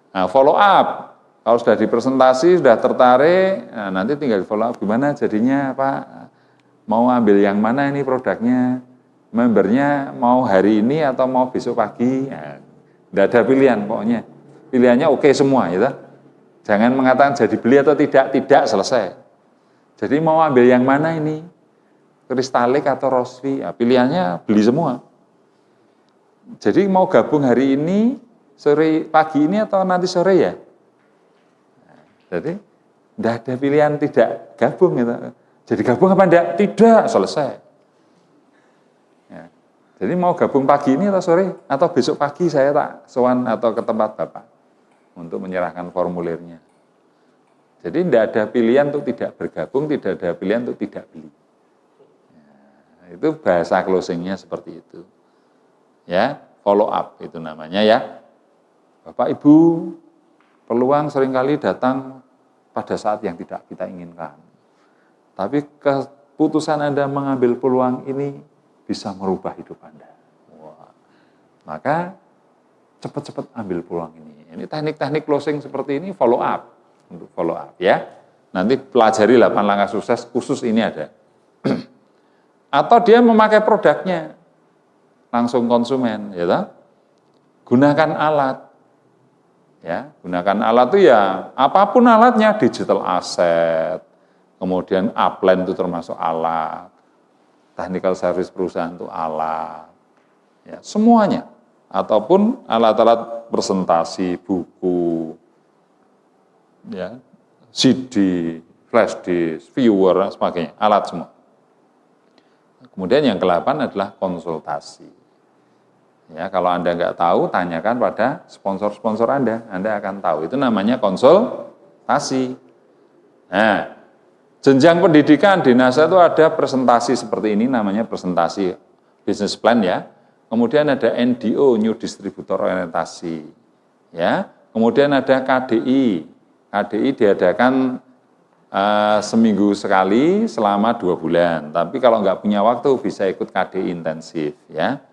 A: Nah, follow up, kalau sudah dipresentasi, sudah tertarik, nanti tinggal follow up gimana jadinya Pak, mau ambil yang mana ini produknya, membernya mau hari ini atau mau besok pagi, tidak ada pilihan pokoknya. Pilihannya oke semua, ya. Jangan mengatakan jadi beli atau tidak selesai. Jadi mau ambil yang mana ini, kristalik atau rosvi, pilihannya beli semua. Jadi mau gabung hari ini, sore pagi ini atau nanti sore ya? Jadi tidak ada pilihan tidak gabung gitu. Jadi gabung apa enggak? Tidak, selesai. Ya. Jadi mau gabung pagi ini atau sore? Atau besok pagi saya tak sowan atau ke tempat Bapak untuk menyerahkan formulirnya. Jadi tidak ada pilihan untuk tidak bergabung, tidak ada pilihan untuk tidak beli. Ya, itu bahasa closingnya seperti itu. Ya, follow up itu namanya ya. Bapak Ibu, peluang seringkali datang pada saat yang tidak kita inginkan. Tapi keputusan Anda mengambil peluang ini bisa merubah hidup Anda. Wah. Maka cepat-cepat ambil peluang ini. Ini teknik-teknik closing seperti ini follow up. Untuk follow up ya. Nanti pelajari 8 langkah sukses khusus ini ada. Atau dia memakai produknya langsung konsumen, ya toh? Gunakan alat. Ya, gunakan alat itu ya apapun alatnya, digital asset, kemudian upline itu termasuk alat, technical service perusahaan itu alat, ya semuanya, ataupun alat-alat presentasi, buku, ya CD, flash disk, viewer, dan sebagainya, alat semua. Kemudian yang ke-8 adalah konsultasi. Ya, kalau Anda nggak tahu, tanyakan pada sponsor-sponsor Anda akan tahu. Itu namanya konsultasi. Nah, jenjang pendidikan di NASA itu ada presentasi seperti ini, namanya presentasi business plan ya. Kemudian ada NDO, New Distributor Orientasi. Ya, kemudian ada KDI. KDI diadakan seminggu sekali selama 2 bulan. Tapi kalau nggak punya waktu bisa ikut KDI intensif ya.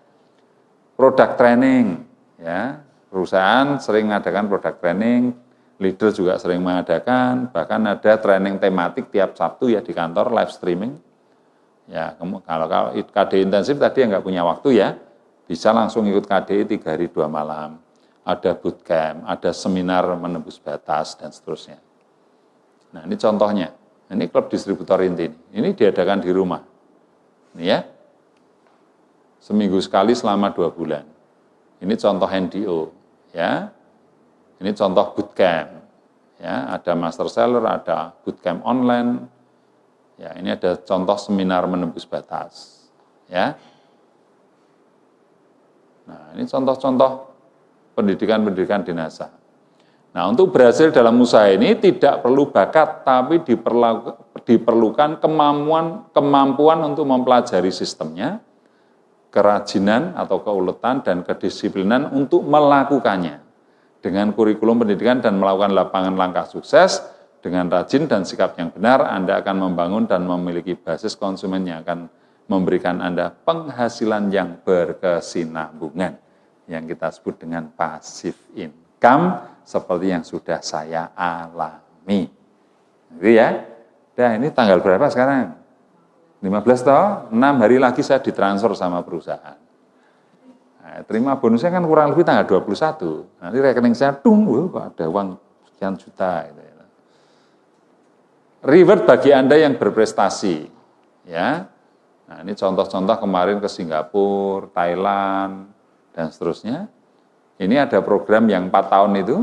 A: Product training, ya perusahaan sering mengadakan product training, leader juga sering mengadakan, bahkan ada training tematik tiap Sabtu ya di kantor live streaming. Ya kalau KDI intensif tadi yang nggak punya waktu ya, bisa langsung ikut KDI 3 hari 2 malam. Ada bootcamp, ada seminar menembus batas dan seterusnya. Nah ini contohnya, ini klub distributor inti, ini diadakan di rumah, ini ya. Seminggu sekali selama 2 bulan. Ini contoh NDO, ya. Ini contoh bootcamp, ya. Ada master seller, ada bootcamp online, ya. Ini ada contoh seminar menembus batas, ya. Nah, ini contoh-contoh pendidikan-pendidikan di NASA. Nah, untuk berhasil dalam usaha ini tidak perlu bakat, tapi diperlukan kemampuan untuk mempelajari sistemnya, kerajinan atau keuletan dan kedisiplinan untuk melakukannya. Dengan kurikulum pendidikan dan melakukan lapangan langkah sukses, dengan rajin dan sikap yang benar, Anda akan membangun dan memiliki basis konsumen yang akan memberikan Anda penghasilan yang berkesinambungan, yang kita sebut dengan passive income, seperti yang sudah saya alami. Gitu ya. Nah, ini tanggal berapa sekarang? 15 toh, 6 hari lagi saya ditransfer sama perusahaan. Nah, terima bonusnya kan kurang lebih tanggal 21. Nanti rekening saya, kok ada uang sekian juta. Gitu ya. Reward bagi Anda yang berprestasi. Ya. Nah, ini contoh-contoh kemarin ke Singapura, Thailand, dan seterusnya. Ini ada program yang 4 tahun itu,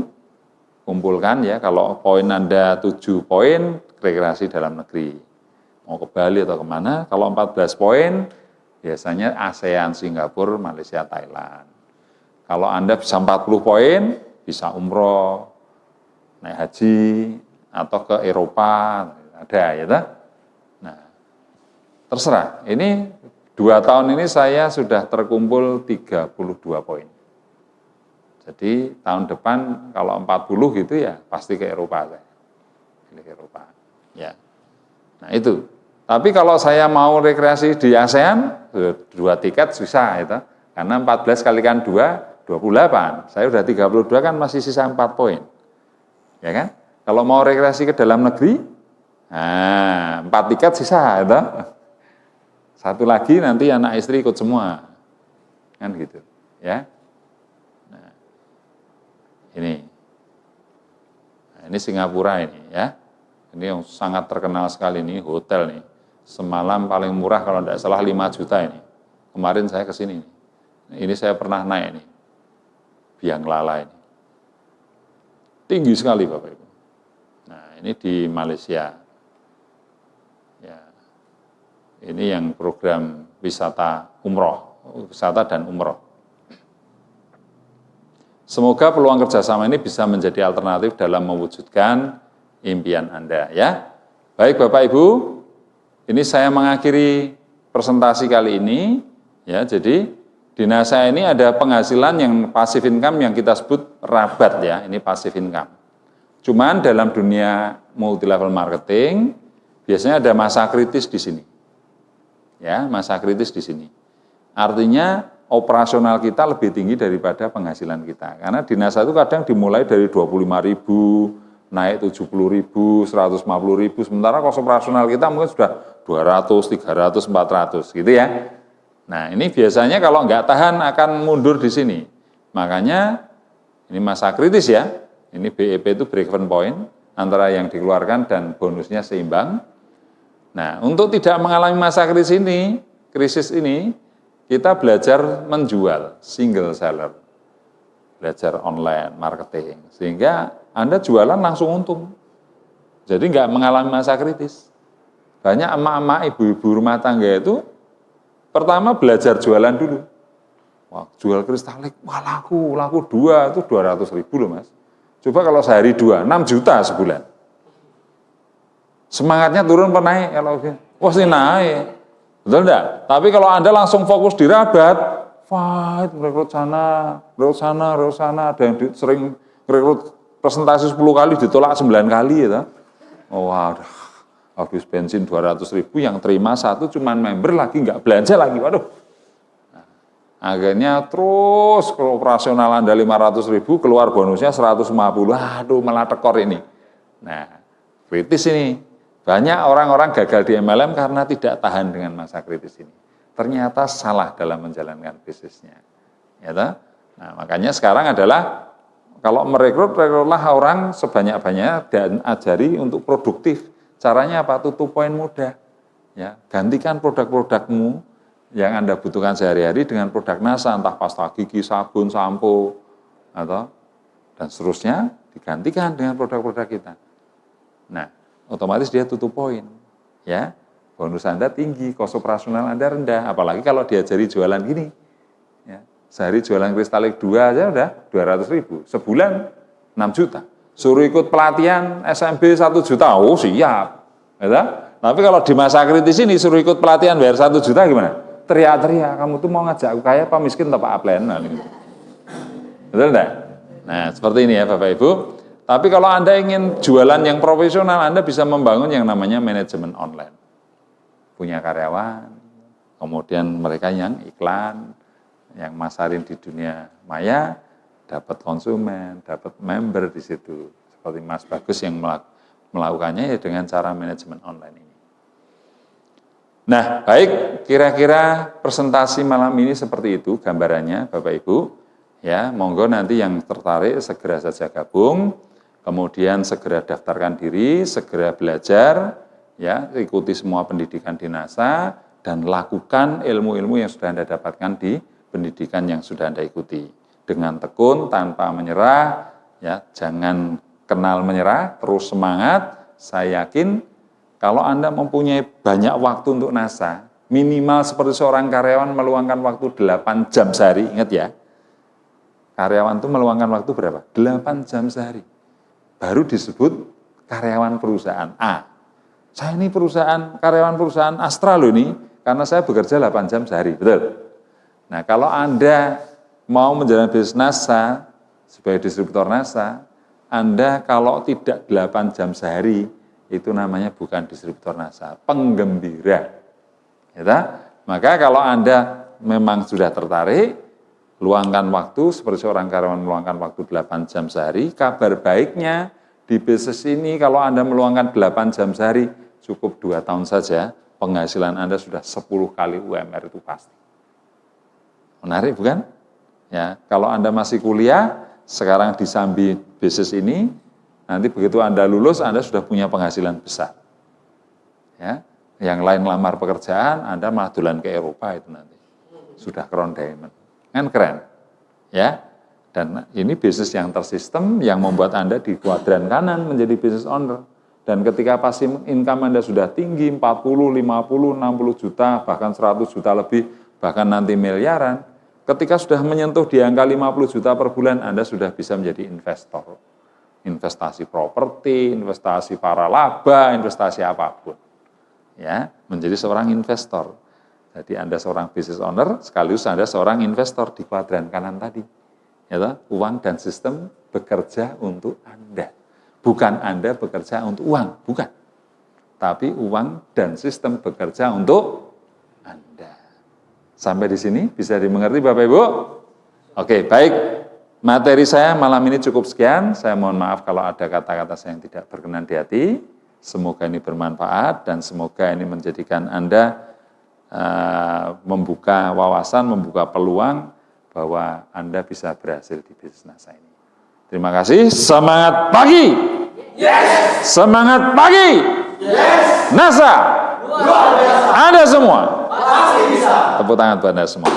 A: kumpulkan ya, kalau poin Anda 7 poin, rekreasi dalam negeri. Mau ke Bali atau kemana, kalau 14 poin, biasanya ASEAN, Singapura, Malaysia, Thailand. Kalau Anda bisa 40 poin, bisa umroh, naik haji, atau ke Eropa, ada ya. Nah, terserah. Ini 2 tahun ini saya sudah terkumpul 32 poin. Jadi tahun depan kalau 40 gitu ya pasti ke Eropa saya. Pilih Eropa. Ya. Nah itu. Tapi kalau saya mau rekreasi di ASEAN, 2 tiket bisa itu. Karena 14 kalikan 2, 28. Saya udah 32 kan masih sisa 4 poin. Ya kan? Kalau mau rekreasi ke dalam negeri, nah 4 tiket sisa itu. 1 lagi nanti anak istri ikut semua. Kan gitu. Ya. Nah, ini Singapura ini ya. Ini yang sangat terkenal sekali nih, hotel nih. Semalam paling murah kalau tidak salah 5 juta ini. Kemarin saya ke sini. Ini saya pernah naik nih, biang lala ini. Tinggi sekali Bapak Ibu. Nah, ini di Malaysia. Ya. Ini yang program wisata umroh, wisata dan umroh. Semoga peluang kerjasama ini bisa menjadi alternatif dalam mewujudkan impian Anda, ya. Baik Bapak Ibu, ini saya mengakhiri presentasi kali ini, ya. Jadi di NASA ini ada penghasilan yang passive income yang kita sebut rabat, ya. Ini passive income. Cuman dalam dunia multi level marketing biasanya ada masa kritis di sini, ya. Masa kritis di sini. Artinya operasional kita lebih tinggi daripada penghasilan kita. Karena di NASA itu kadang dimulai dari 25.000, naik 70.000, 150.000, sementara kos operasional kita mungkin sudah 200, 300, 400, gitu ya. Nah, ini biasanya kalau nggak tahan akan mundur di sini. Makanya ini masa kritis ya. Ini BEP itu break even point antara yang dikeluarkan dan bonusnya seimbang. Nah, untuk tidak mengalami masa krisis ini, kita belajar menjual single seller. Belajar online marketing. Sehingga Anda jualan langsung untung. Jadi nggak mengalami masa kritis. Banyak emak-emak, ibu-ibu rumah tangga itu pertama belajar jualan dulu. Wah, jual kristalik, wah laku 2, itu 200.000 loh Mas. Coba kalau sehari 2, 6 juta sebulan. Semangatnya turun apa naik? Kalau wah sih naik. Betul enggak? Tapi kalau Anda langsung fokus di rabat, fight, rekrut sana, ada yang sering rekrut presentasi 10 kali ditolak 9 kali ya. Oh, waduh. Habis bensin 200.000 yang terima satu cuman member lagi nggak belanja lagi, waduh. Nah, akhirnya terus kalau operasional Anda 500.000 keluar bonusnya 150, aduh malah tekor ini. Nah, kritis ini. Banyak orang-orang gagal di MLM karena tidak tahan dengan masa kritis ini. Ternyata salah dalam menjalankan bisnisnya. Ya, nah, makanya sekarang adalah kalau merekrutlah orang sebanyak-banyaknya dan ajari untuk produktif. Caranya apa? Tutup poin mudah. Ya, gantikan produk-produkmu yang Anda butuhkan sehari-hari dengan produk NASA, entah pasta gigi, sabun, sampo, atau dan seterusnya digantikan dengan produk-produk kita. Nah, otomatis dia tutup poin. Ya, bonus Anda tinggi, kos operasional Anda rendah. Apalagi kalau diajari jualan gini. Ya, sehari jualan kristalik 2 aja udah 200.000. Sebulan 6 juta. Suruh ikut pelatihan SMB 1 juta, oh siap. Ya, tapi kalau di masa kritis ini suruh ikut pelatihan bayar 1 juta gimana? Teriak-teriak, kamu tuh mau ngajak aku kaya apa miskin atau apa plan? Nah, gitu. Betul enggak? Nah, seperti ini ya Bapak Ibu. Tapi kalau Anda ingin jualan yang profesional, Anda bisa membangun yang namanya manajemen online. Punya karyawan, kemudian mereka yang iklan, yang masarin di dunia maya, dapat konsumen, dapat member di situ. Seperti Mas Bagus yang melakukannya ya dengan cara manajemen online ini. Nah, baik, kira-kira presentasi malam ini seperti itu gambarannya Bapak Ibu. Ya, monggo nanti yang tertarik segera saja gabung, kemudian segera daftarkan diri, segera belajar, ya, ikuti semua pendidikan di NASA dan lakukan ilmu-ilmu yang sudah Anda dapatkan di pendidikan yang sudah Anda ikuti. Dengan tekun, tanpa menyerah, ya, jangan kenal menyerah, terus semangat. Saya yakin kalau Anda mempunyai banyak waktu untuk NASA, minimal seperti seorang karyawan meluangkan waktu 8 jam sehari, ingat ya. Karyawan itu meluangkan waktu berapa? 8 jam sehari. Baru disebut karyawan perusahaan A. Saya ini karyawan perusahaan Astra loh ini, karena saya bekerja 8 jam sehari, betul? Nah, kalau Anda mau menjalankan bisnis NASA sebagai distributor NASA, Anda kalau tidak 8 jam sehari, itu namanya bukan distributor NASA, penggembira. Ya, maka kalau Anda memang sudah tertarik, luangkan waktu, seperti seorang karyawan meluangkan waktu 8 jam sehari, kabar baiknya di bisnis ini kalau Anda meluangkan 8 jam sehari, cukup 2 tahun saja, penghasilan Anda sudah 10 kali UMR itu pasti. Menarik bukan? Ya, kalau Anda masih kuliah, sekarang disambi bisnis ini, nanti begitu Anda lulus, Anda sudah punya penghasilan besar. Ya, yang lain lamar pekerjaan, Anda malah dolan ke Eropa itu nanti. Sudah crown diamond. Kan keren. Ya. Dan ini bisnis yang tersistem yang membuat Anda di kuadran kanan menjadi business owner. Dan ketika passive income Anda sudah tinggi, 40, 50, 60 juta, bahkan 100 juta lebih, bahkan nanti miliaran, ketika sudah menyentuh di angka 50 juta per bulan, Anda sudah bisa menjadi investor. Investasi properti, investasi para laba, investasi apapun. Ya, menjadi seorang investor. Jadi Anda seorang business owner, sekaligus Anda seorang investor di kuadran kanan tadi. Ya, uang dan sistem bekerja untuk Anda. Bukan Anda bekerja untuk uang, bukan. Tapi uang dan sistem bekerja untuk Anda. Sampai di sini bisa dimengerti Bapak Ibu? Oke, baik. Materi saya malam ini cukup sekian. Saya mohon maaf kalau ada kata-kata saya yang tidak berkenan di hati. Semoga ini bermanfaat dan semoga ini menjadikan Anda membuka wawasan, membuka peluang bahwa Anda bisa berhasil di bisnis NASA ini. Terima kasih, semangat pagi!
B: Yes!
A: Semangat pagi!
B: Yes!
A: NASA!
B: Luar biasa!
A: Anda semua!
B: Pasti bisa!
A: Tepuk tangan buat Anda semua.